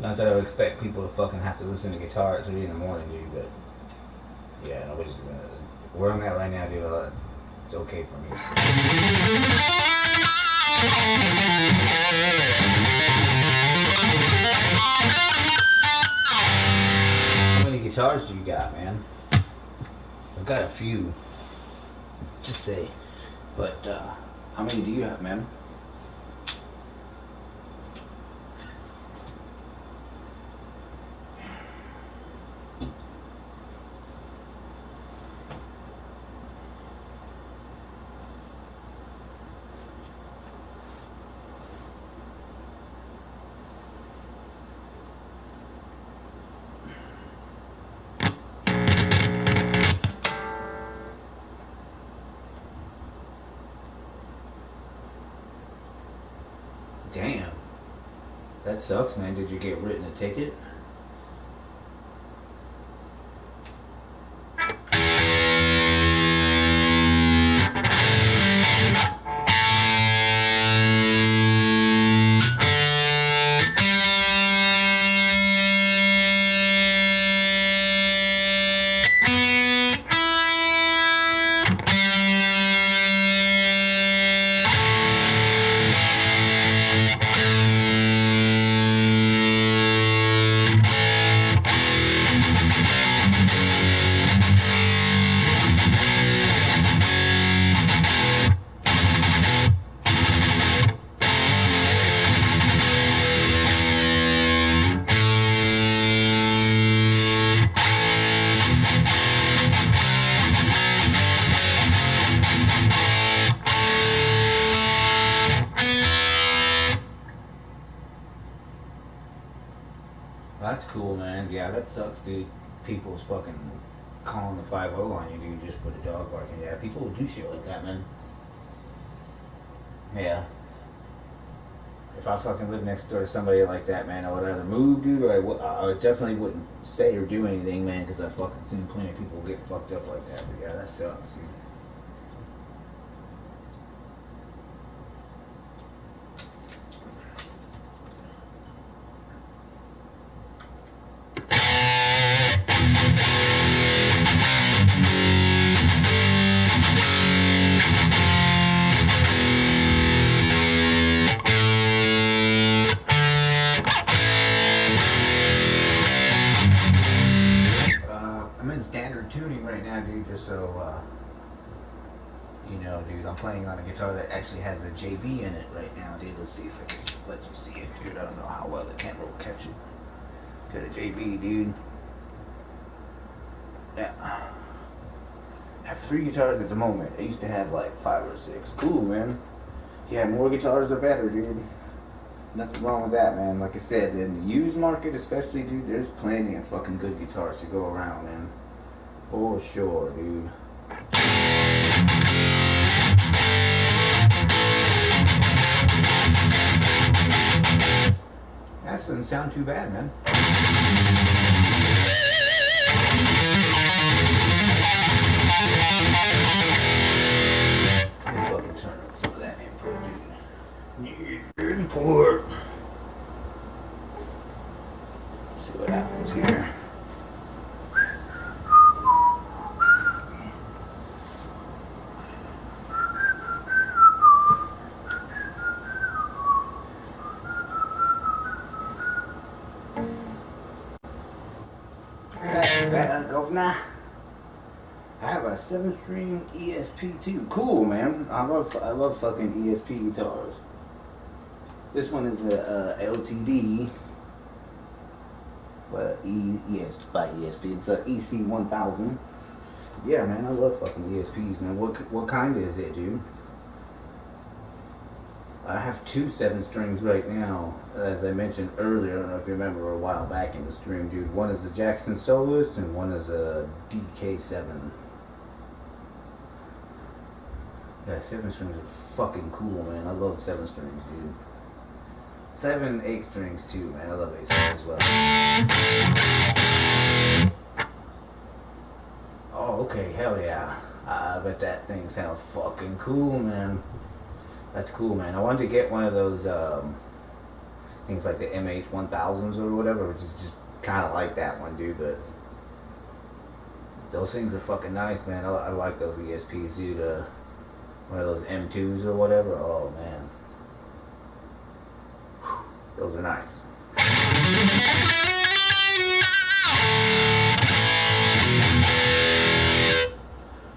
Not that I would expect people to fucking have to listen to guitar at 3 in the morning, dude, but yeah, nobody's gonna. Where I'm at right now, dude, it's okay for me. How many guitars do you got, man? I've got a few. Just say. But, how many do you have, man? Damn. That sucks, man. Did you get written a ticket? That's cool, man. Yeah, that sucks, dude. People's fucking calling the 5-0 on you, dude, just for the dog barking. Yeah, people will do shit like that, man. Yeah. If I fucking lived next door to somebody like that, man, I would either move, dude, or I definitely wouldn't say or do anything, man, because I've fucking seen plenty of people get fucked up like that. But yeah, that sucks, dude. I'm in standard tuning right now, dude, just so, you know, dude, I'm playing on a guitar that actually has a JB in it right now, dude. Let's see if I can let you see it, dude. I don't know how well the camera will catch it. Got a JB, dude. Yeah. I have 3 guitars at the moment. I used to have like 5 or 6. Cool, man. Yeah, more guitars the better, dude. Nothing wrong with that, man. Like I said, in the used market especially, dude, there's plenty of fucking good guitars to go around, man. For sure, dude. sound too bad, man. Let me fucking turn up some of that input, dude. Input. See what happens here. Governor, I have a 7-string ESP2. Cool, man. I love fucking ESP guitars. This one is a LTD, but yes, by ESP. It's a EC1000. Yeah, man, I love fucking ESPs, man. What kind is it, dude? I have 2 7-strings right now. As I mentioned earlier, I don't know if you remember a while back in the stream, dude. One is the Jackson Soloist and one is a DK7. Yeah, 7-strings are fucking cool, man. I love 7-strings, dude. 7, 8 strings too, man. I love 8 strings as well. Oh, okay, hell yeah. I bet that thing sounds fucking cool, man. That's cool, man. I wanted to get one of those things like the MH1000s or whatever, which is just kind of like that one, dude. But those things are fucking nice, man. I like those ESPs, dude. One of those M2s or whatever. Oh, man. Whew, those are nice.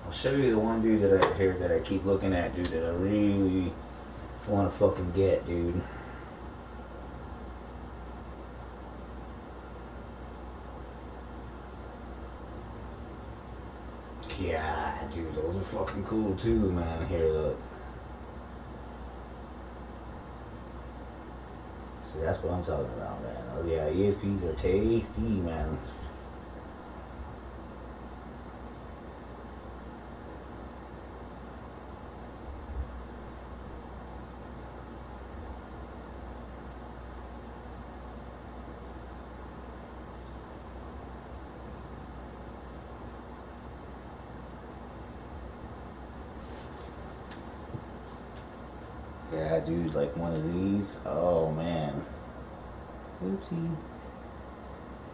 I'll show you the one, dude, that I keep looking at, dude, that I really want to fucking get, dude. Yeah, dude, those are fucking cool too, man. Here, look. See, that's what I'm talking about, man. Oh yeah, ESPs are tasty, man. Yeah, dude, like one of these. Oh, man. Oopsie.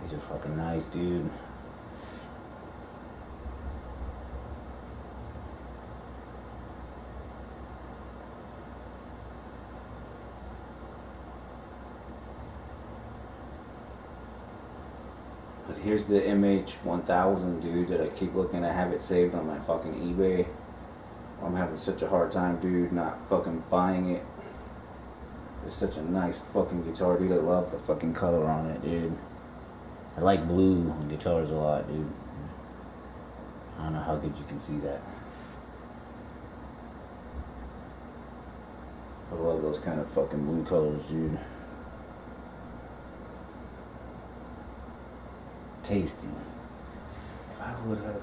These are fucking nice, dude. But here's the MH1000, dude, that I keep looking. I have it saved on my fucking eBay. I'm having such a hard time, dude, not fucking buying it. It's such a nice fucking guitar, dude. I love the fucking color on it, dude. I like blue on guitars a lot, dude. I don't know how good you can see that. I love those kind of fucking blue colors, dude. Tasty. If I would have...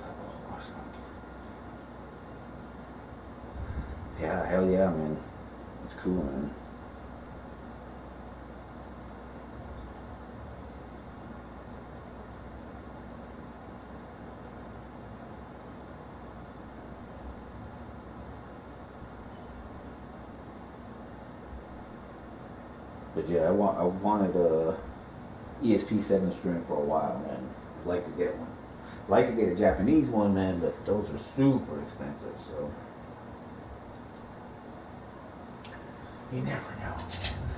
Yeah, hell yeah, man. It's cool, man. But yeah, I wanted a ESP 7-string for a while, man. I'd like to get one. I'd like to get a Japanese one, man, but those are super expensive, so... You never know, man.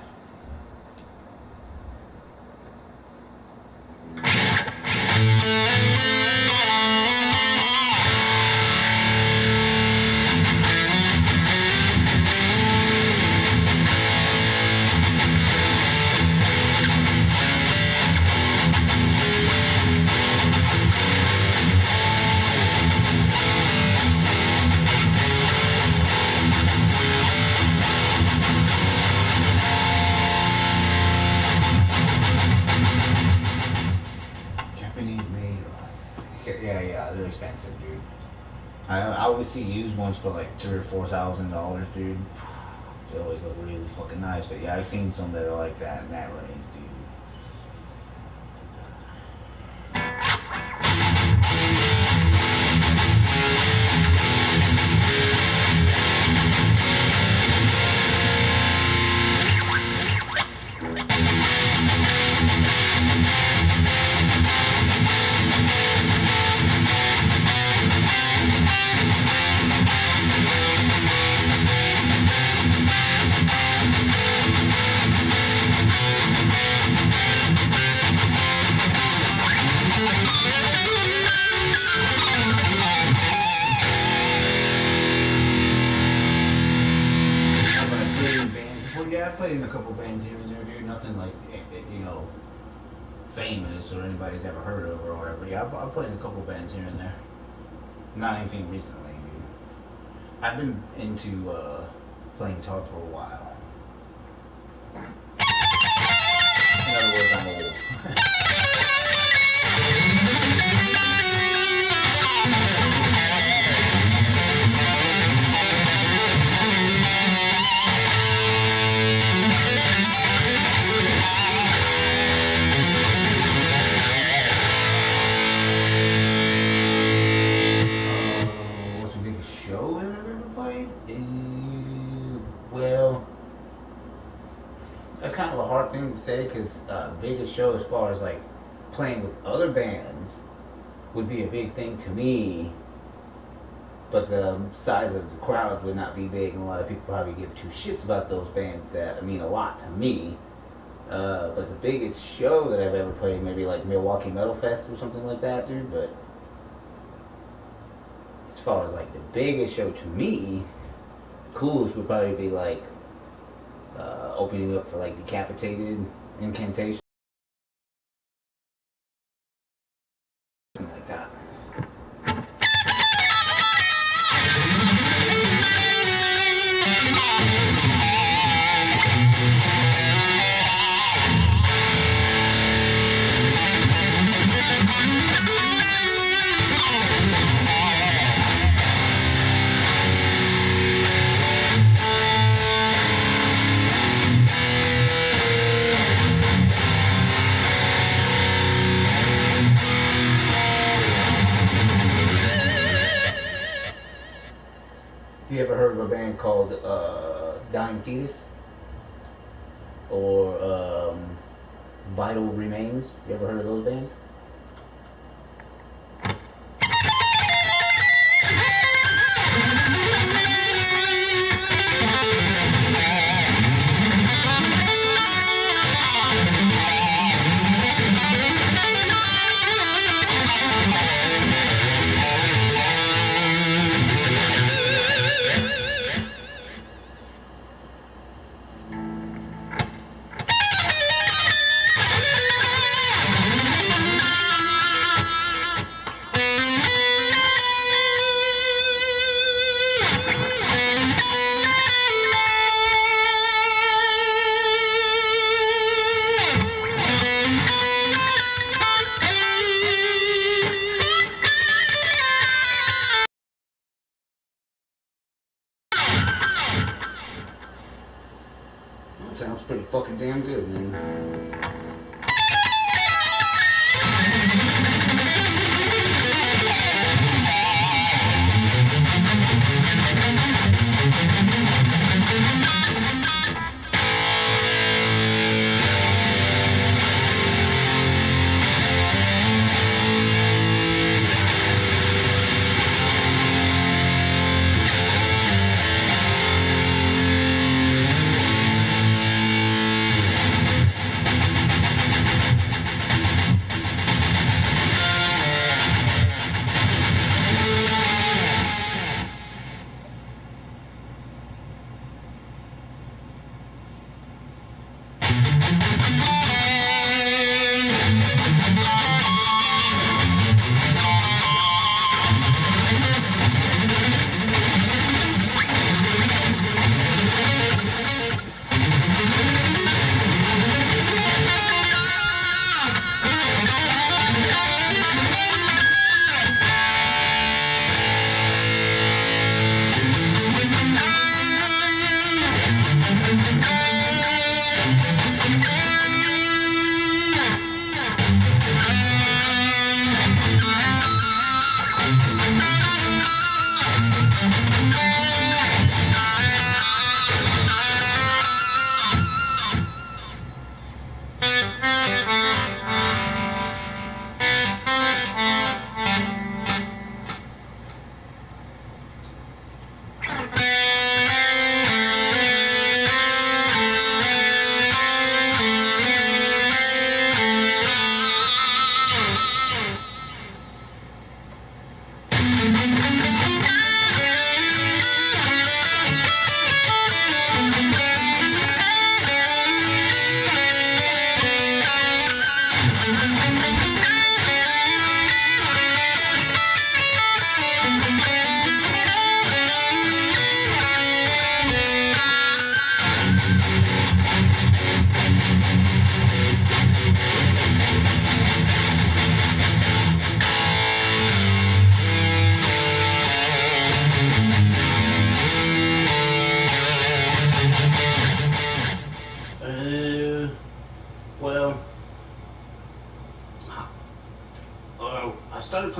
Yeah, they're expensive, dude. I always see used ones for like $3,000 or $4,000, dude. They always look really fucking nice, but yeah, I've seen some that are like that in that range, dude. played in a couple bands here and there, dude. Nothing like you know famous or anybody's ever heard of or whatever. Yeah, I played in a couple bands here and there. Not anything recently, dude. I've been into playing guitar for a while. In other words, I'm old. What's the biggest show that I've ever played? Well, that's kind of a hard thing to say because biggest show as far as like playing with other bands would be a big thing to me, but the size of the crowd would not be big, and a lot of people probably give two shits about those bands that mean a lot to me. But the biggest show that I've ever played, maybe like Milwaukee Metal Fest or something like that, dude. But as far as like the biggest show to me, coolest would probably be like opening up for like Decapitated, Incantation, something like that. You ever heard of a band called Dying Fetus or Vital Remains? You ever heard of those bands? That sounds pretty fucking damn good, man.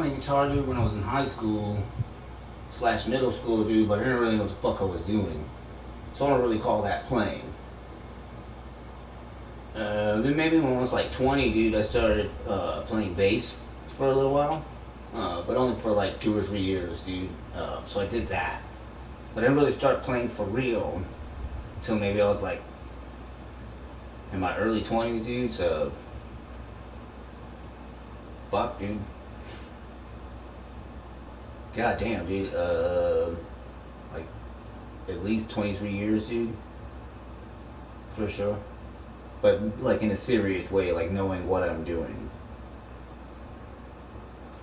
playing guitar, dude, when I was in high school slash middle school, dude, but I didn't really know what the fuck I was doing. So I don't really call that playing. Then maybe when I was like 20, dude, I started playing bass for a little while. But only for like 2 or 3 years, dude. So I did that. But I didn't really start playing for real until maybe I was like in my early 20s, dude. So, fuck, dude. God damn, dude. Like at least 23 years, dude. For sure. But like in a serious way, like knowing what I'm doing.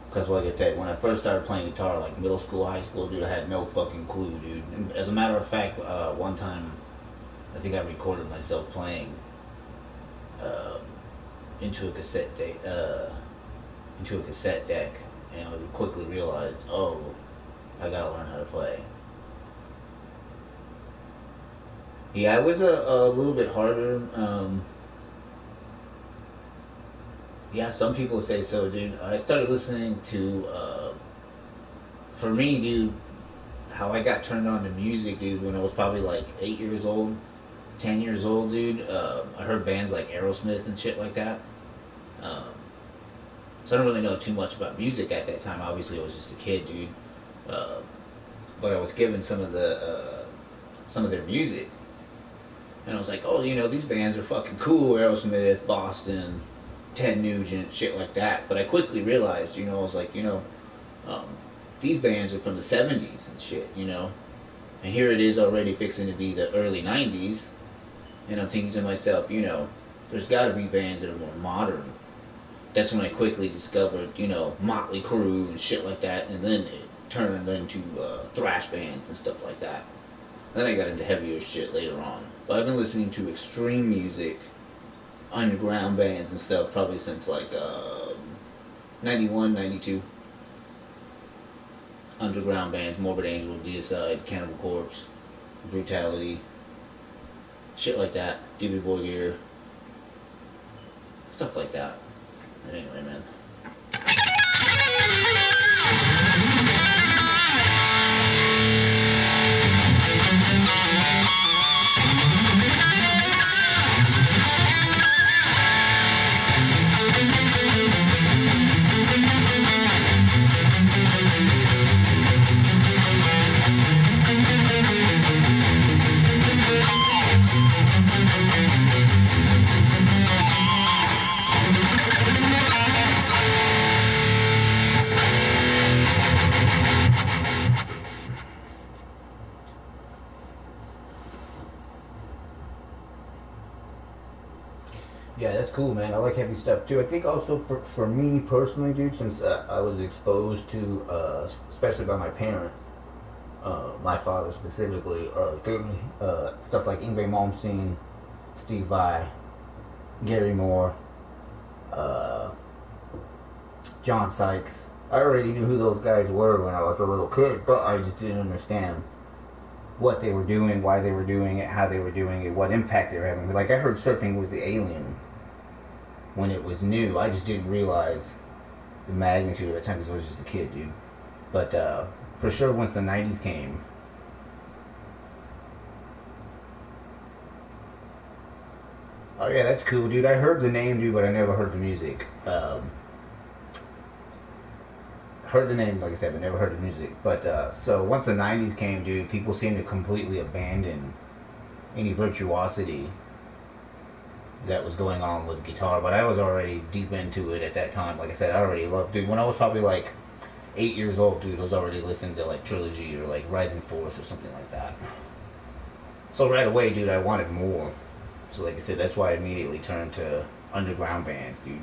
Because like I said, when I first started playing guitar, like middle school, high school, dude, I had no fucking clue, dude. And as a matter of fact, one time, I think I recorded myself playing uh, into a cassette deck, and I quickly realized, oh, I gotta learn how to play. Yeah, it was a little bit harder. Yeah, some people say so, dude. I started listening to, for me, dude, how I got turned on to music, dude, when I was probably like 8 years old, 10 years old, dude. I heard bands like Aerosmith and shit like that. Um, so I don't really know too much about music at that time. Obviously, I was just a kid, dude. Uh, but I was given some of their music, and I was like, oh, these bands are fucking cool. Aerosmith, Boston, Ted Nugent, shit like that. But I quickly realized, I was like, um, these bands are from the '70s and shit. And here it is already fixing to be the early '90s, and I'm thinking to myself, there's got to be bands that are more modern. That's when I quickly discovered, Motley Crue and shit like that, and then it turned into thrash bands and stuff like that. Then I got into heavier shit later on. But I've been listening to extreme music, underground bands and stuff probably since like 91, 92. Underground bands, Morbid Angel, Deicide, Cannibal Corpse, Brutality, shit like that, David Boy Gear, stuff like that. But anyway, man. Yeah, that's cool, man. I like heavy stuff too. I think also for me personally, dude, since I was exposed to, especially by my parents, my father specifically, gave me stuff like Yngwie Malmsteen, Steve Vai, Gary Moore, uh, John Sykes. I already knew who those guys were when I was a little kid, but I just didn't understand what they were doing, why they were doing it, how they were doing it, what impact they were having. Like, I heard Surfing with the Alien when it was new. I just didn't realize the magnitude at the time because I was just a kid, dude. But for sure, once the '90s came, oh yeah, that's cool, dude. I heard the name, dude, but I never heard the music. Heard the name, like I said, but never heard the music. But so once the '90s came, dude, people seemed to completely abandon any virtuosity that was going on with guitar. But I was already deep into it at that time. Like I said, I already loved, dude. When I was probably like 8 years old, dude, I was already listening to like Trilogy or like Rising Force or something like that. So right away, dude, I wanted more. So like I said, that's why I immediately turned to underground bands, dude.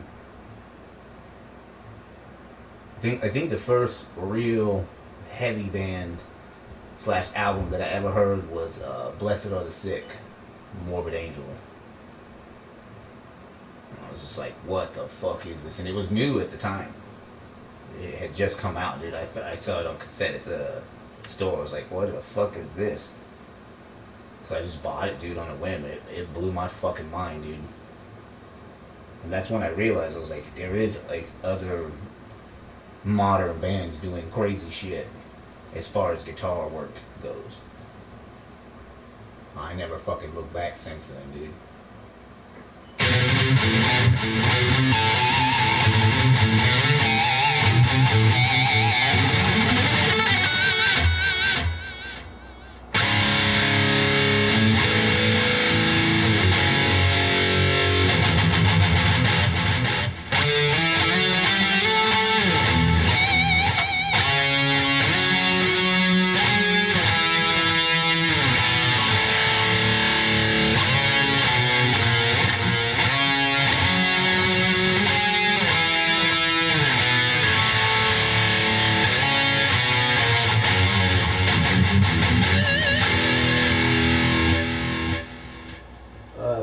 I think the first real heavy band slash album that I ever heard was Blessed Are the Sick, Morbid Angel. And I was just like, what the fuck is this? And it was new at the time. It had just come out, dude. I saw it on cassette at the store. I was like, what the fuck is this? So I just bought it, dude, on a whim. It blew my fucking mind, dude. And that's when I realized, I was like, there is like other modern bands doing crazy shit as far as guitar work goes. I never fucking looked back since then, dude.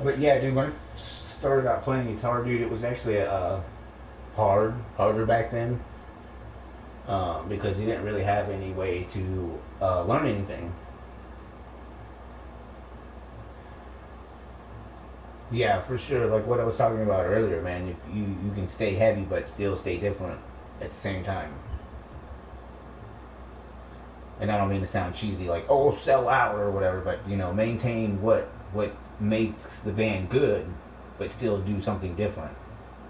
But yeah, dude, when I started out playing guitar, dude, it was actually harder back then, because you didn't really have any way to learn anything. Yeah, for sure. Like what I was talking about earlier, man. If you can stay heavy but still stay different at the same time. And I don't mean to sound cheesy, like oh sell out or whatever, but maintain what makes the band good, but still do something different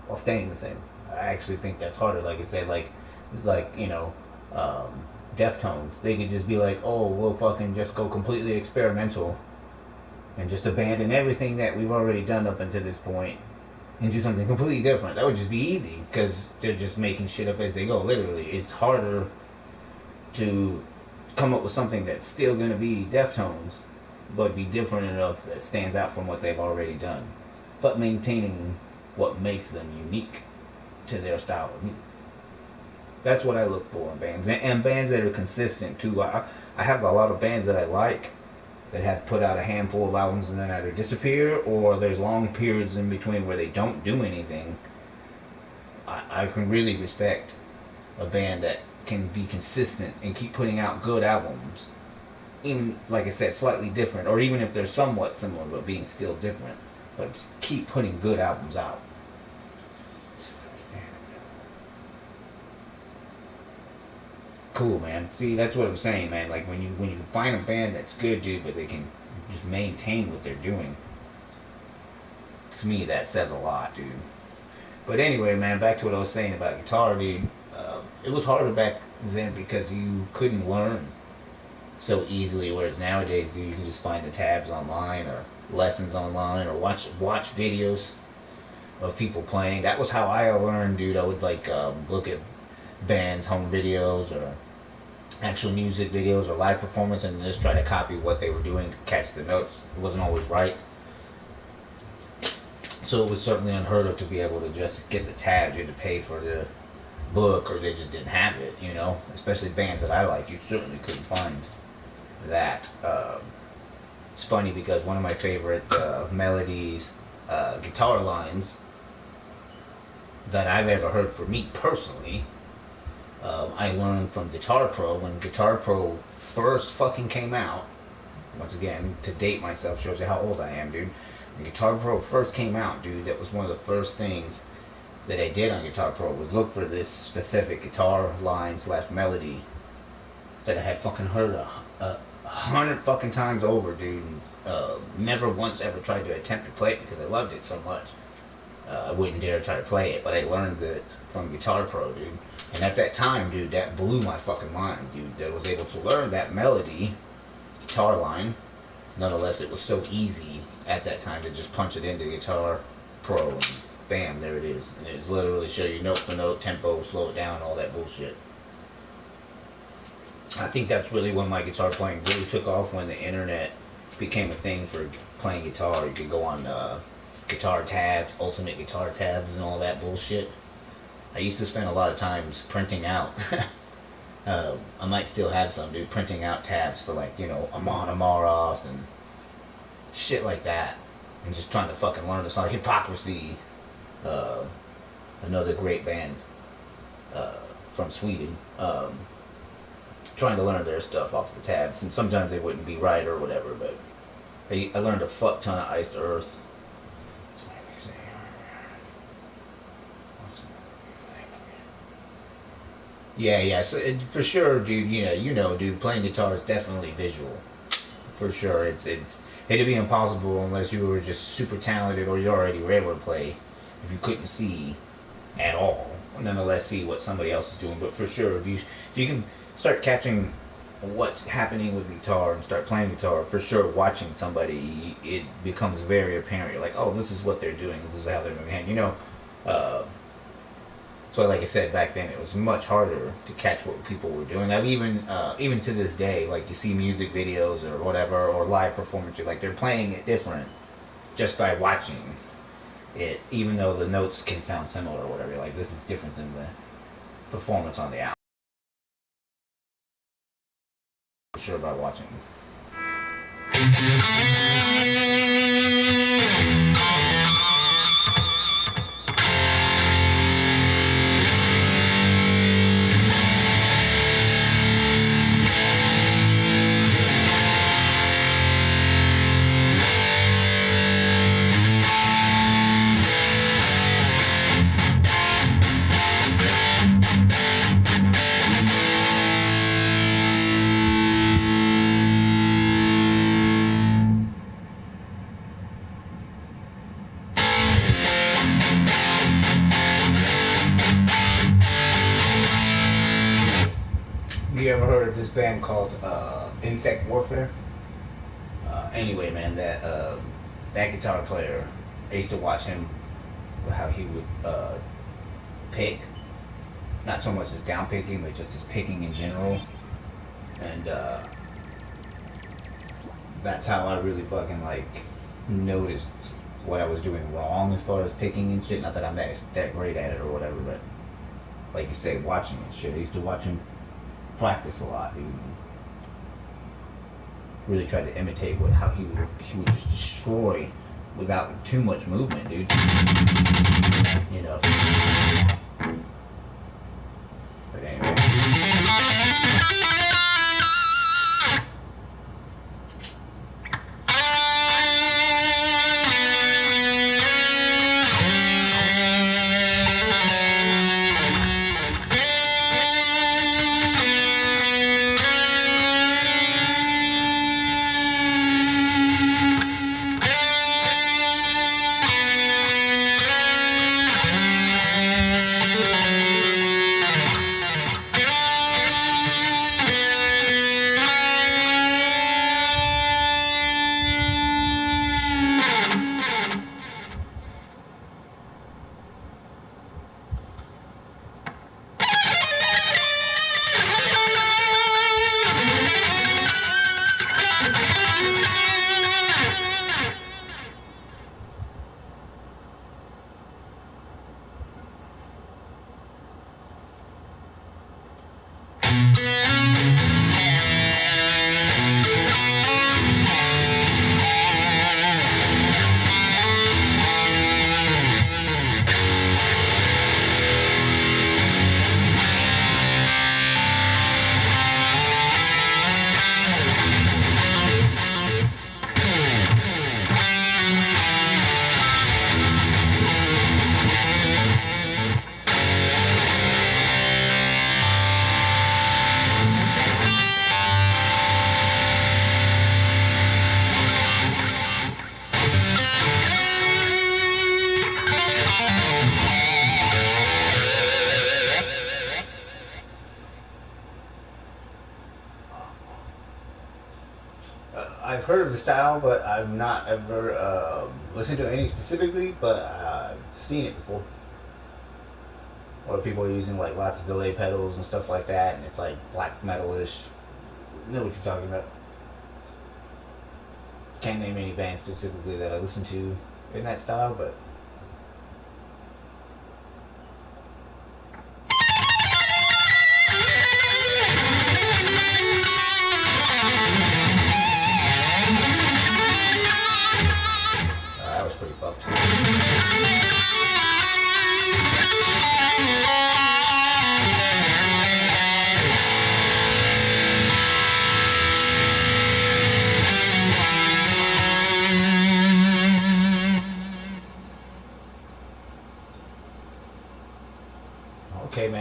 while staying the same. I actually think that's harder. Like I said, like Deftones, they could just be like, oh, we'll fucking just go completely experimental and just abandon everything that we've already done up until this point and do something completely different. That would just be easy because they're just making shit up as they go. Literally, it's harder to come up with something that's still going to be Deftones, but be different enough that stands out from what they've already done, but maintaining what makes them unique to their style of music. That's what I look for in bands, and bands that are consistent too. I have a lot of bands that I like that have put out a handful of albums and then either disappear or there's long periods in between where they don't do anything. I can really respect a band that can be consistent and keep putting out good albums, even like I said, slightly different, or even if they're somewhat similar but being still different, but just keep putting good albums out. Cool, man. See, that's what I'm saying, man. Like when you find a band that's good, dude, but they can just maintain what they're doing. To me, that says a lot, dude. But anyway, man, back to what I was saying about guitar, dude. It was harder back then because you couldn't learn so easily. Whereas nowadays, dude, you can just find the tabs online or lessons online or watch videos of people playing. That was how I learned, dude. I would like look at bands' home videos or actual music videos or live performance and just try to copy what they were doing to catch the notes. It wasn't always right. So it was certainly unheard of to be able to just get the tabs. You had to pay for the book or they just didn't have it. Especially bands that I like. You certainly couldn't find that. It's funny because one of my favorite melodies, guitar lines that I've ever heard for me personally, I learned from Guitar Pro when Guitar Pro first fucking came out. Once again, to date myself shows you how old I am, dude. When Guitar Pro first came out, dude, that was one of the first things that I did on Guitar Pro was look for this specific guitar line / melody that I had fucking heard a 100 fucking times over, dude. Never once ever tried to attempt to play it because I loved it so much. I wouldn't dare try to play it, but I learned it from Guitar Pro, dude. And at that time, dude, that blew my fucking mind, dude. That I was able to learn that melody, guitar line. Nonetheless, it was so easy at that time to just punch it into Guitar Pro and bam, there it is. And it's literally show you note for note, tempo, slow it down, all that bullshit. I think that's really when my guitar playing really took off, when the internet became a thing for playing guitar. You could go on guitar tabs, ultimate guitar tabs, and all that bullshit. I used to spend a lot of times printing out. I might still have some, dude, printing out tabs for like, Amon Amarth and shit like that. And just trying to fucking learn the song. Hypocrisy, another great band from Sweden. Trying to learn their stuff off the tabs. And sometimes they wouldn't be right or whatever, but I learned a fuck ton of Iced Earth. Yeah, yeah. So for sure, dude. Dude. Playing guitar is definitely visual. For sure, it'd be impossible unless you were just super talented or you already were able to play. If you couldn't see at all, nonetheless see what somebody else is doing. But for sure, if you can start catching what's happening with the guitar and start playing guitar, for sure, watching somebody, it becomes very apparent. You're like, oh, this is what they're doing. This is how they're moving. And uh, so like I said back then, it was much harder to catch what people were doing. I even to this day, like you see music videos or whatever or live performances, like they're playing it different just by watching it, even though the notes can sound similar or whatever. Like this is different than the performance on the album. For sure by watching. You ever heard of this band called Insect Warfare? Anyway, man, that guitar player, I used to watch him, how he would pick, not so much as down picking, but just his picking in general, and that's how I really fucking like noticed what I was doing wrong as far as picking and shit. Not that I'm that great at it or whatever, but like you say, watching and shit. I used to watch him practice a lot, dude. Really tried to imitate how he would just destroy without too much movement, dude. You know. But anyway. I've heard of the style, but I've not ever listened to any specifically. But I've seen it before, or people are using like lots of delay pedals and stuff like that, and it's like black metalish. You know what you're talking about? Can't name any band specifically that I listen to in that style, but that was pretty fucked.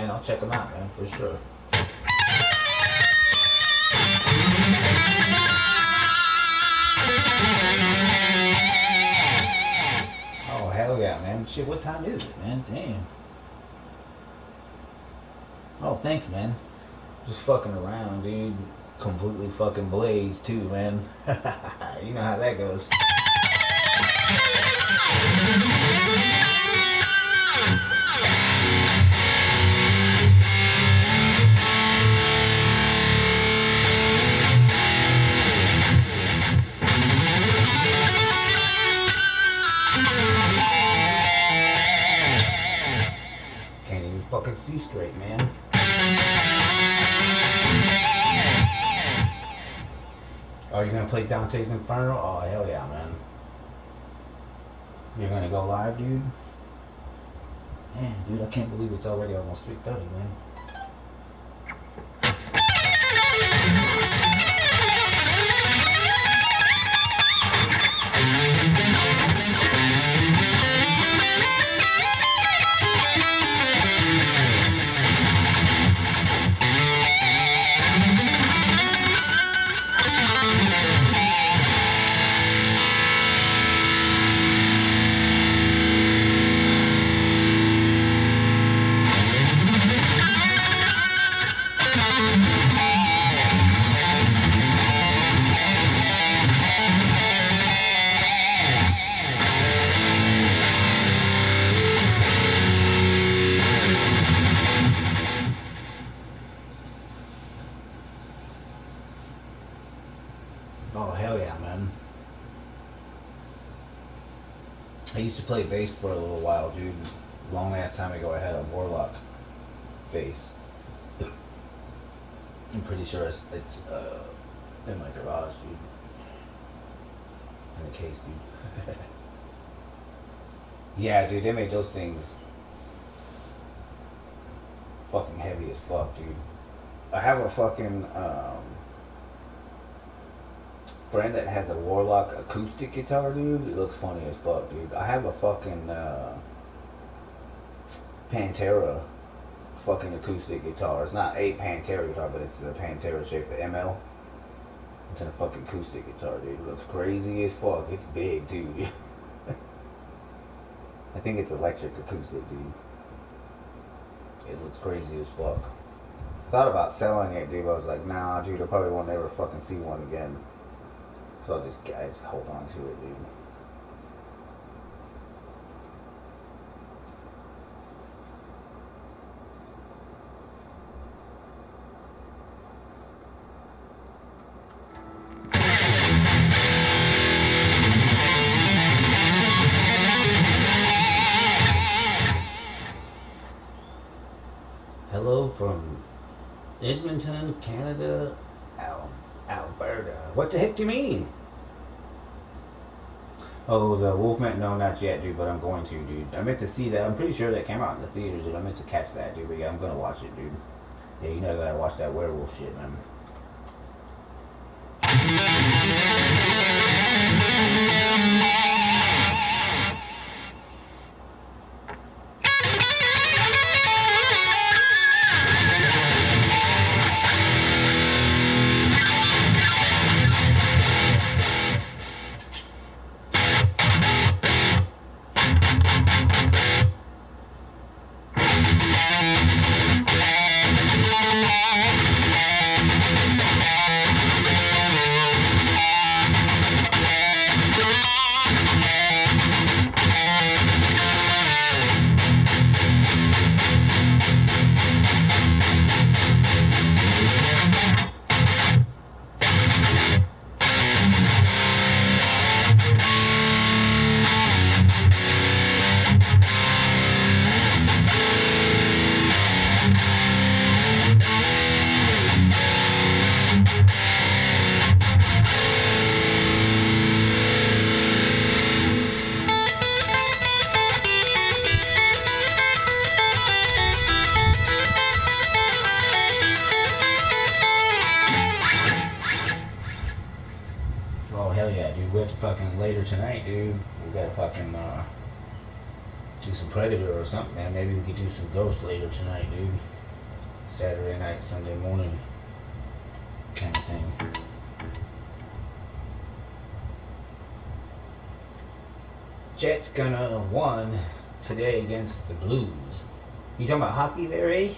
man. I'll check them out, man, for sure. Oh, hell yeah, man. Shit, what time is it, man? Damn. Oh, thanks, man. Just fucking around, dude. Completely fucking blazed, too, man. You know how that goes. Can't even fucking see straight, man. Oh, you gonna play Dante's Inferno? Oh, hell yeah, man. You're gonna go live, dude? Man, dude, I can't believe it's already almost 3:30, man. Oh, hell yeah, man. I used to play bass for a little while, dude. Long ass time ago, I had a Warlock bass. I'm pretty sure it's in my garage, dude. In the case, dude. Yeah, dude, they made those things fucking heavy as fuck, dude. I have a fucking friend that has a Warlock acoustic guitar, dude. It looks funny as fuck, dude. I have a fucking Pantera fucking acoustic guitar. It's not a Pantera guitar, but it's a Pantera shaped ML. It's a fucking acoustic guitar, dude. It looks crazy as fuck. It's big, dude. I think it's electric acoustic, dude. It looks crazy as fuck. Thought about selling it, dude. I was like, nah, dude. I probably won't ever fucking see one again. So I'll just hold on to it, dude. Hello from Edmonton, Canada, Alberta. What the heck do you mean? Oh, the Wolfman? No, not yet, dude, but I'm going to, dude. I meant to see that. I'm pretty sure that came out in the theaters, dude. I meant to catch that, dude. But yeah, I'm gonna watch it, dude. Yeah, you know I gotta watch that werewolf shit, man. Oh, hell yeah, dude. We have to fucking later tonight, dude. We gotta fucking, Do some Predator or something, man. Maybe we could do some Ghost later tonight, dude. Saturday night, Sunday morning kind of thing. Jets gonna won today against the Blues. You talking about hockey there, eh?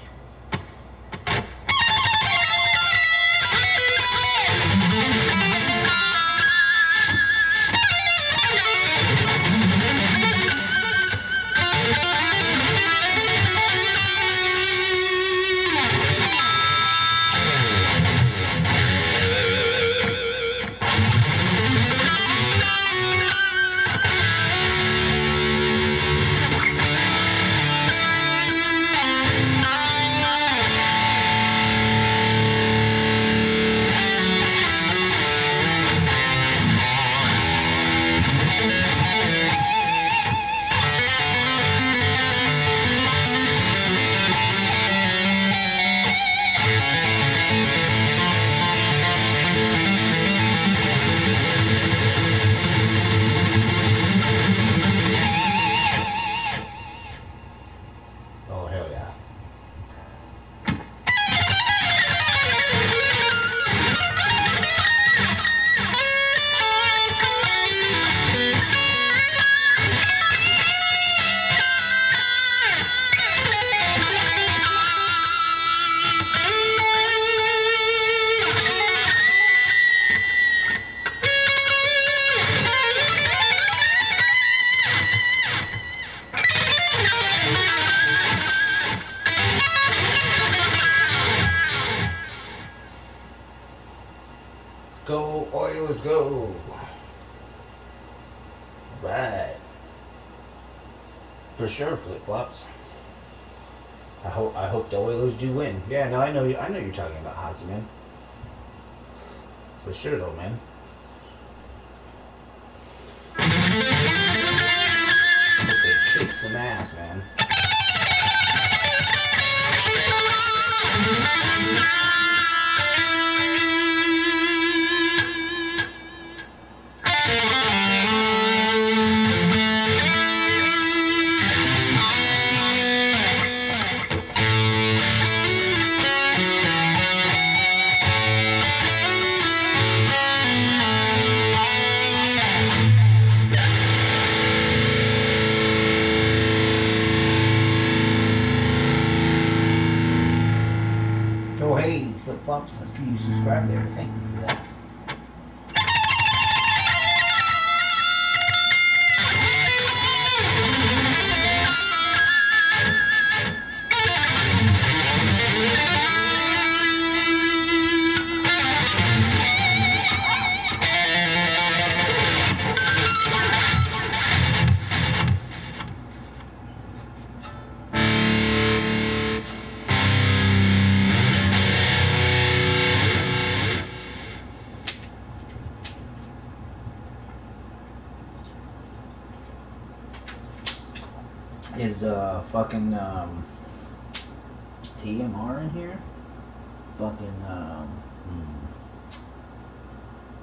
Oh, hell yeah. Go, Oilers, go. Right. For sure, flip-flops. I hope the Oilers do win. Yeah, no, I know you're talking about hockey, man. For sure, though, man. They kick some ass, man. Oh, hey, flip-flops, I see you subscribed there. Thank you for that. Is fucking TMR in here? Fucking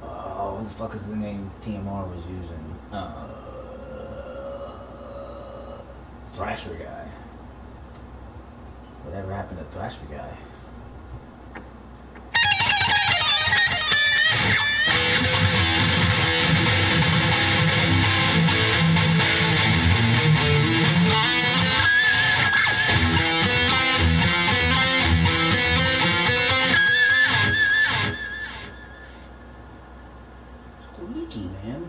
what the fuck is the name TMR was using? Thrasher guy. Whatever happened to Thrasher guy? Squeaky, man.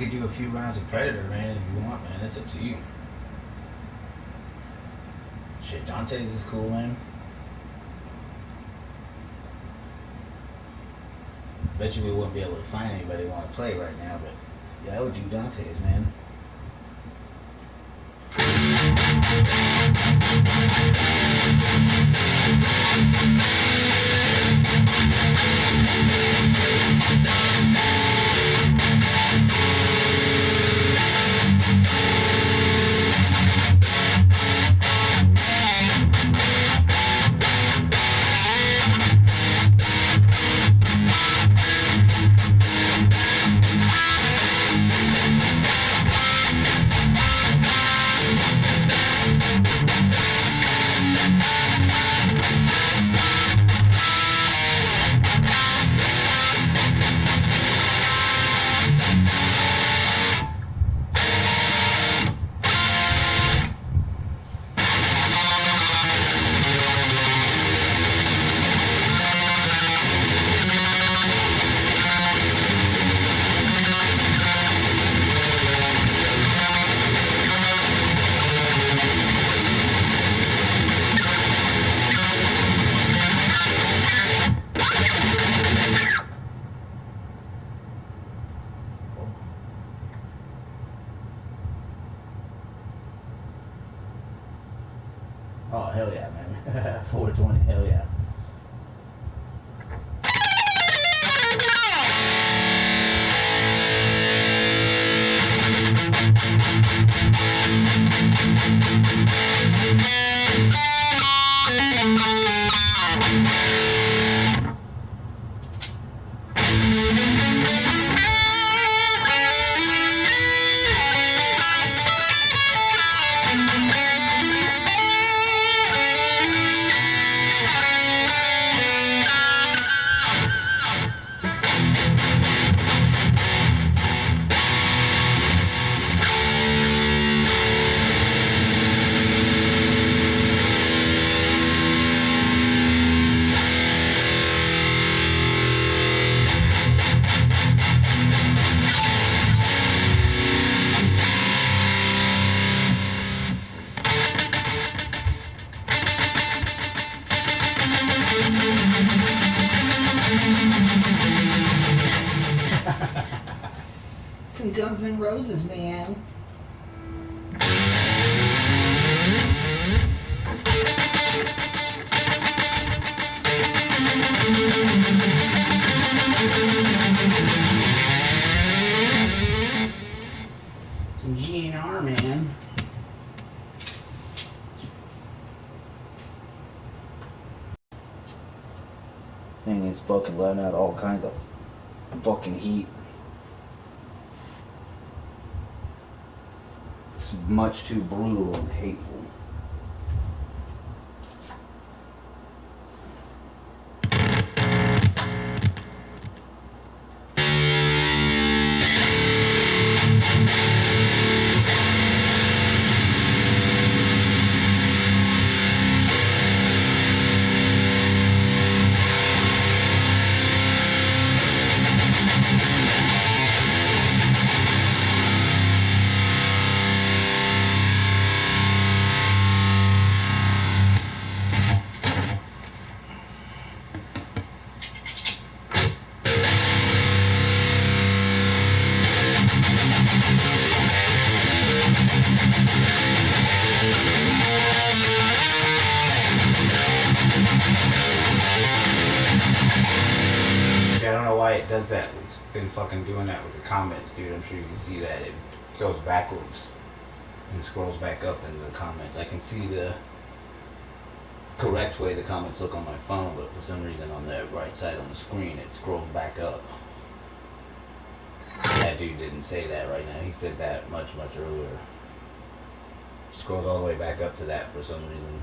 could do a few rounds of Predator, man, if you want, man. It's up to you. Shit, Dante's is cool, man. Bet you we wouldn't be able to find anybody who want to play right now, but yeah, I would do Dante's, man. Oh, hell yeah, man. 420, hell yeah. Some Guns N' Roses, man. Some GNR, man. Thing is fucking letting out all kinds of fucking heat. It's much too brutal and hateful. It does that. It's been fucking doing that with the comments, dude. I'm sure you can see that it goes backwards and scrolls back up into the comments. I can see the correct way the comments look on my phone, but for some reason on the right side on the screen it scrolls back up. That dude didn't say that right now. He said that much earlier. Scrolls all the way back up to that for some reason.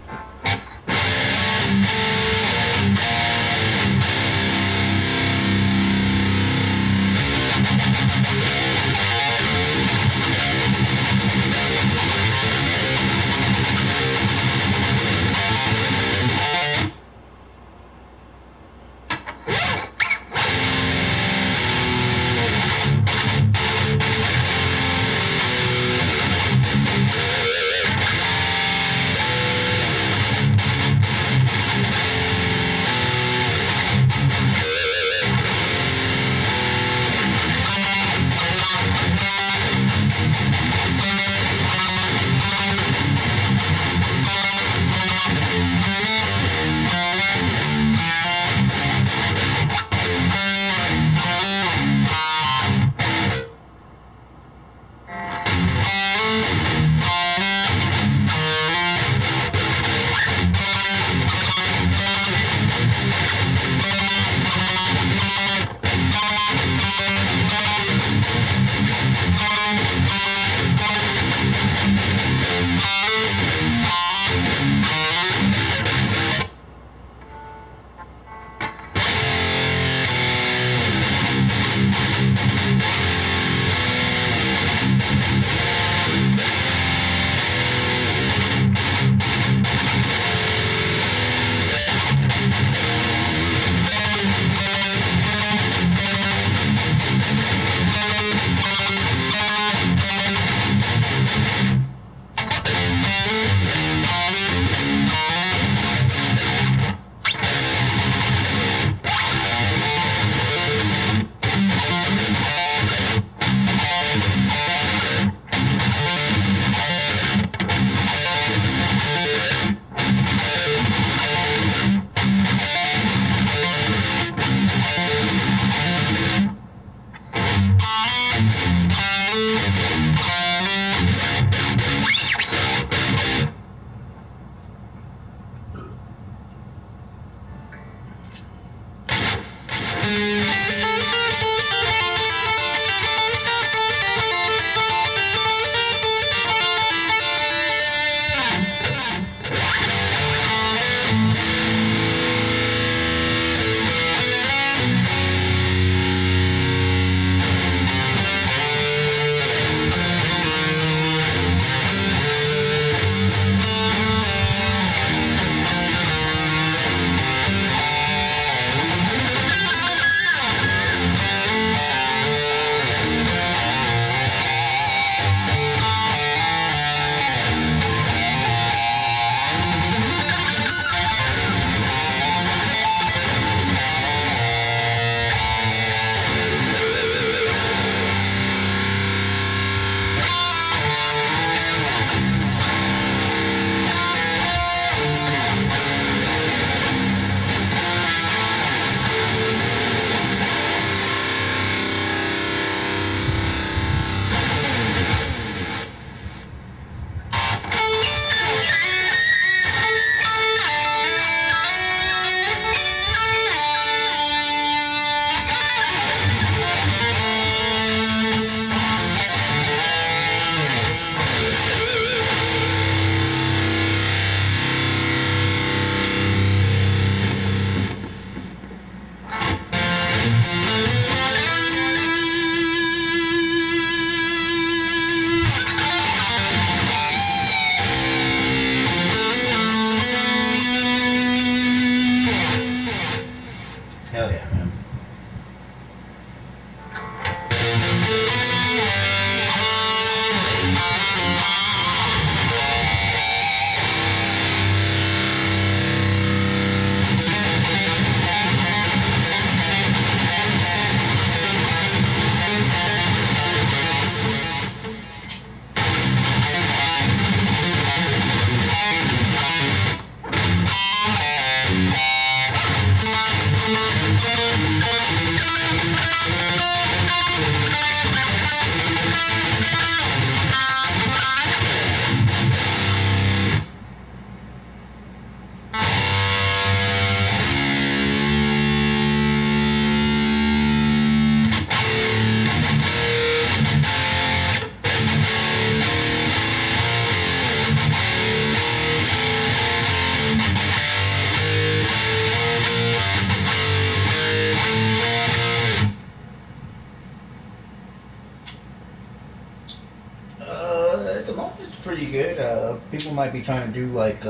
might be trying to do like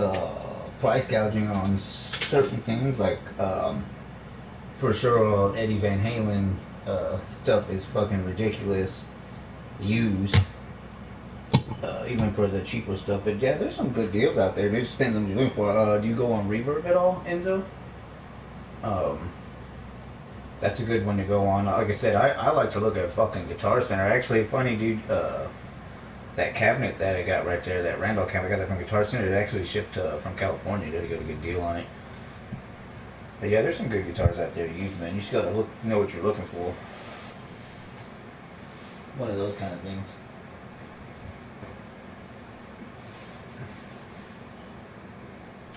price gouging on certain things, like for sure Eddie Van Halen stuff is fucking ridiculous used. Even for the cheaper stuff, but yeah, there's some good deals out there. It just depends on what you're looking for. Do you go on Reverb at all, Enzo? That's a good one to go on. Like I said, I like to look at fucking Guitar Center. Actually, funny dude, that cabinet that I got right there, that Randall cabinet, I got that from Guitar Center. It actually shipped from California. Did get a good deal on it. But yeah, there's some good guitars out there to use, man. You just gotta know what you're looking for. One of those kind of things.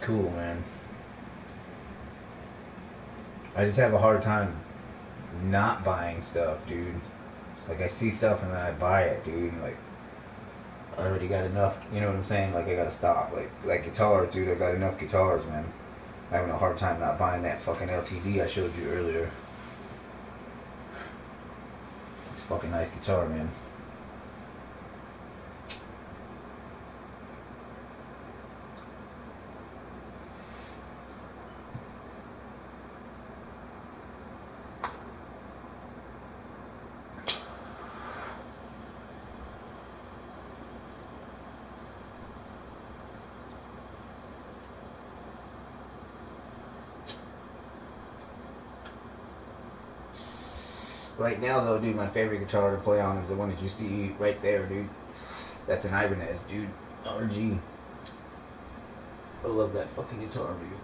Cool, man. I just have a hard time not buying stuff, dude. Like, I see stuff and then I buy it, dude. Like, I already got enough, you know what I'm saying? Like, I gotta stop. Like guitars, dude, I got enough guitars, man. I'm having a hard time not buying that fucking LTD I showed you earlier. It's a fucking nice guitar, man. Right now, though, dude, my favorite guitar to play on is the one that you see right there, dude. That's an Ibanez, dude. RG. I love that fucking guitar, dude.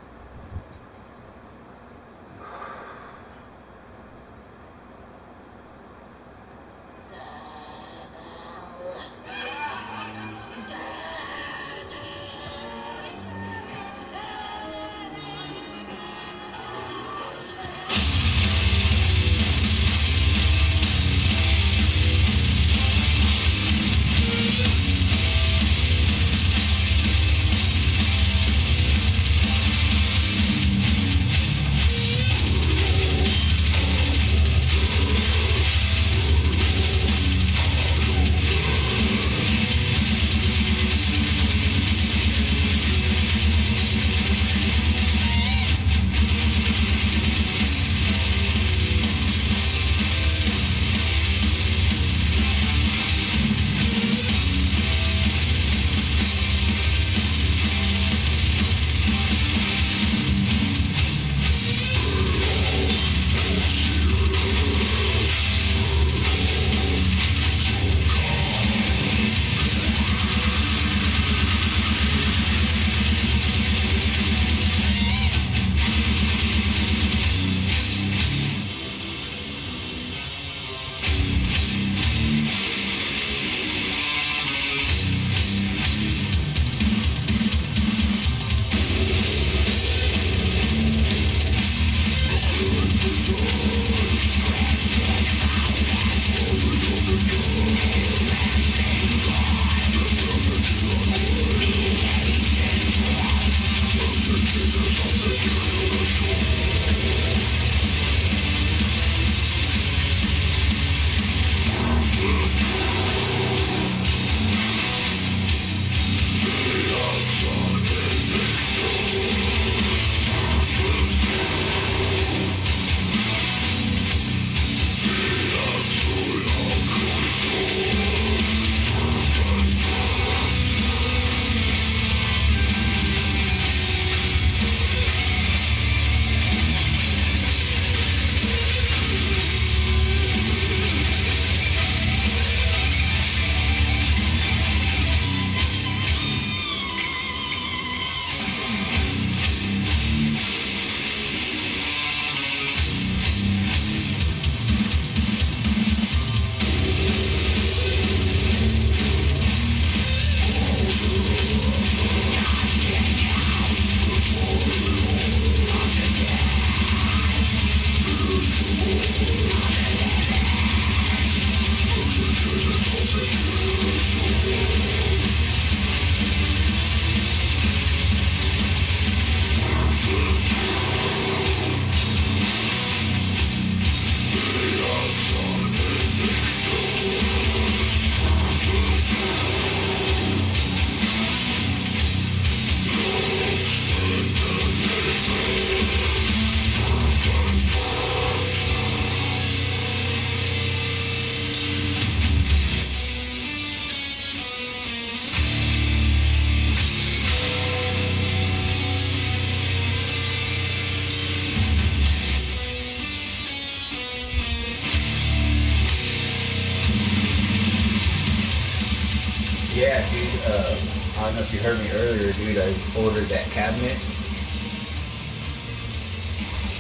don't know if you heard me earlier, dude. I ordered that cabinet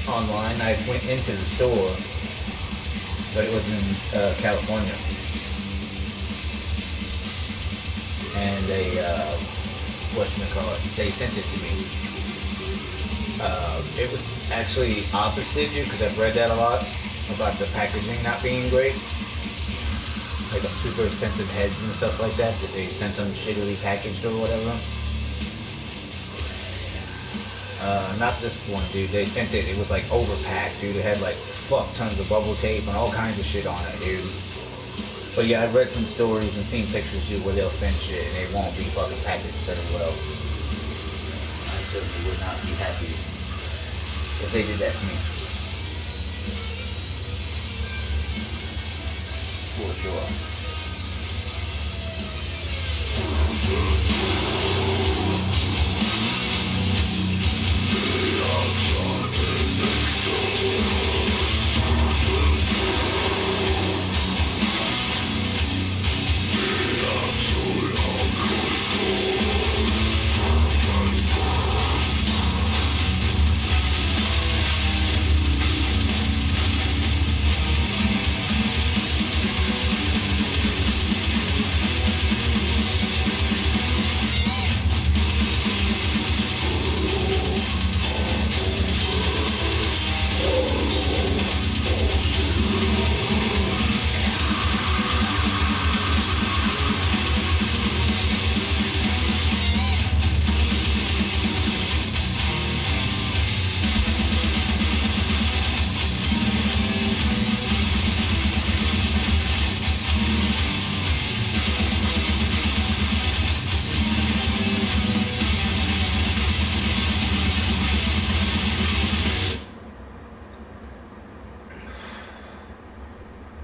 online. I went into the store, but it was in California, and they whatchamacallit, they sent it to me. It was actually opposite, dude, because I've read that a lot about the packaging not being great. Like super expensive heads and stuff like that they sent them shittily packaged or whatever. Not this one, dude. They sent it. It was like overpacked, dude. It had like fuck tons of bubble tape and all kinds of shit on it, dude. But yeah, I've read some stories and seen pictures, dude, where they'll send shit and it won't be fucking packaged very well. I certainly would not be happy if they did that to me. For sure.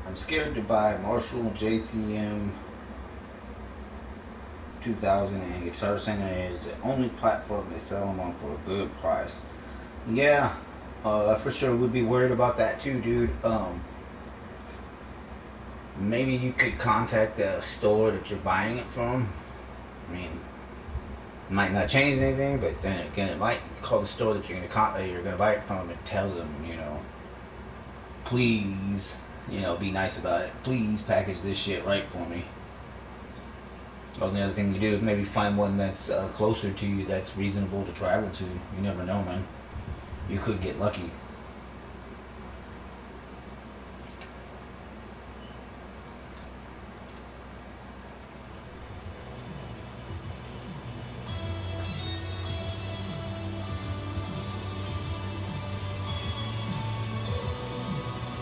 I'm scared to buy Marshall JCM 2000, and Guitar Center is the only platform they sell them on for a good price. Yeah, I for sure would be worried about that too, dude. Maybe you could contact the store that you're buying it from. I mean, it might not change anything, but then again, it might call the store that you're gonna buy it from and tell them, please, be nice about it. Please package this shit right for me. Well, the other thing you do is maybe find one that's closer to you, that's reasonable to travel to. You never know, man. You could get lucky.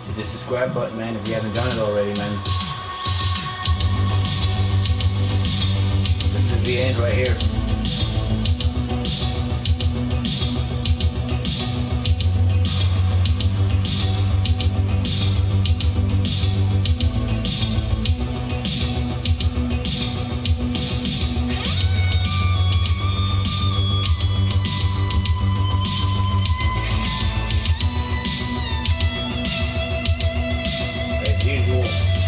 Hit the subscribe button, man, if you haven't done it already, man. This is the end right here. As usual,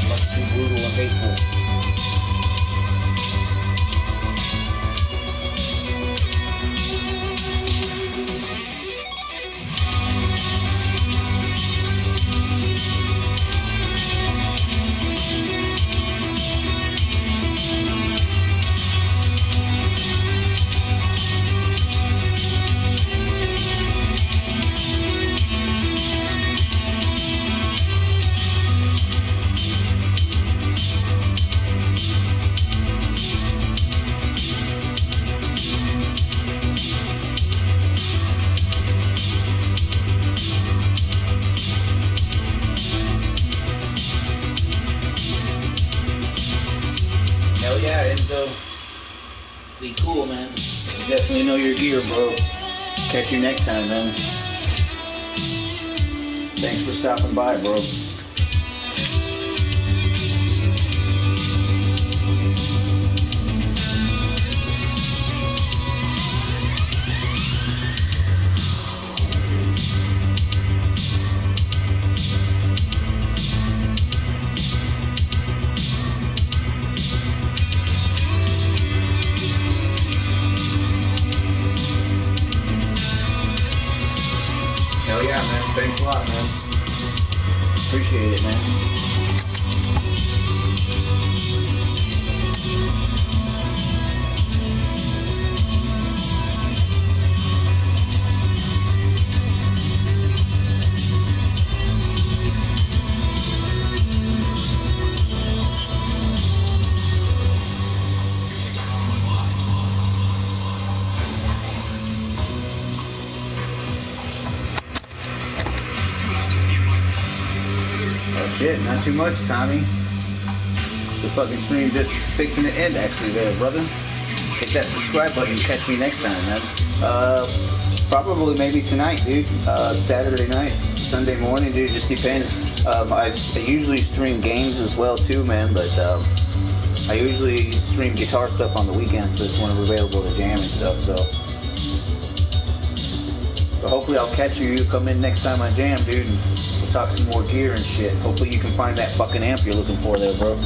much too brutal and hateful. Hell yeah, Enzo. Be cool, man. You definitely know your gear, bro. Catch you next time, man. Thanks for stopping by, bro. Thanks a lot, man. Appreciate it, man. Oh shit, not too much, Tommy. The fucking stream just fixing to end actually there, brother. Hit that subscribe button and catch me next time, man. Probably maybe tonight, dude. Saturday night, Sunday morning, dude, just depends. I usually stream games as well too, man, but I usually stream guitar stuff on the weekends, so it's when I'm available to jam and stuff, so. But hopefully I'll catch you come in next time I jam, dude, and we'll talk some more gear and shit. Hopefully you can find that fucking amp you're looking for there, bro.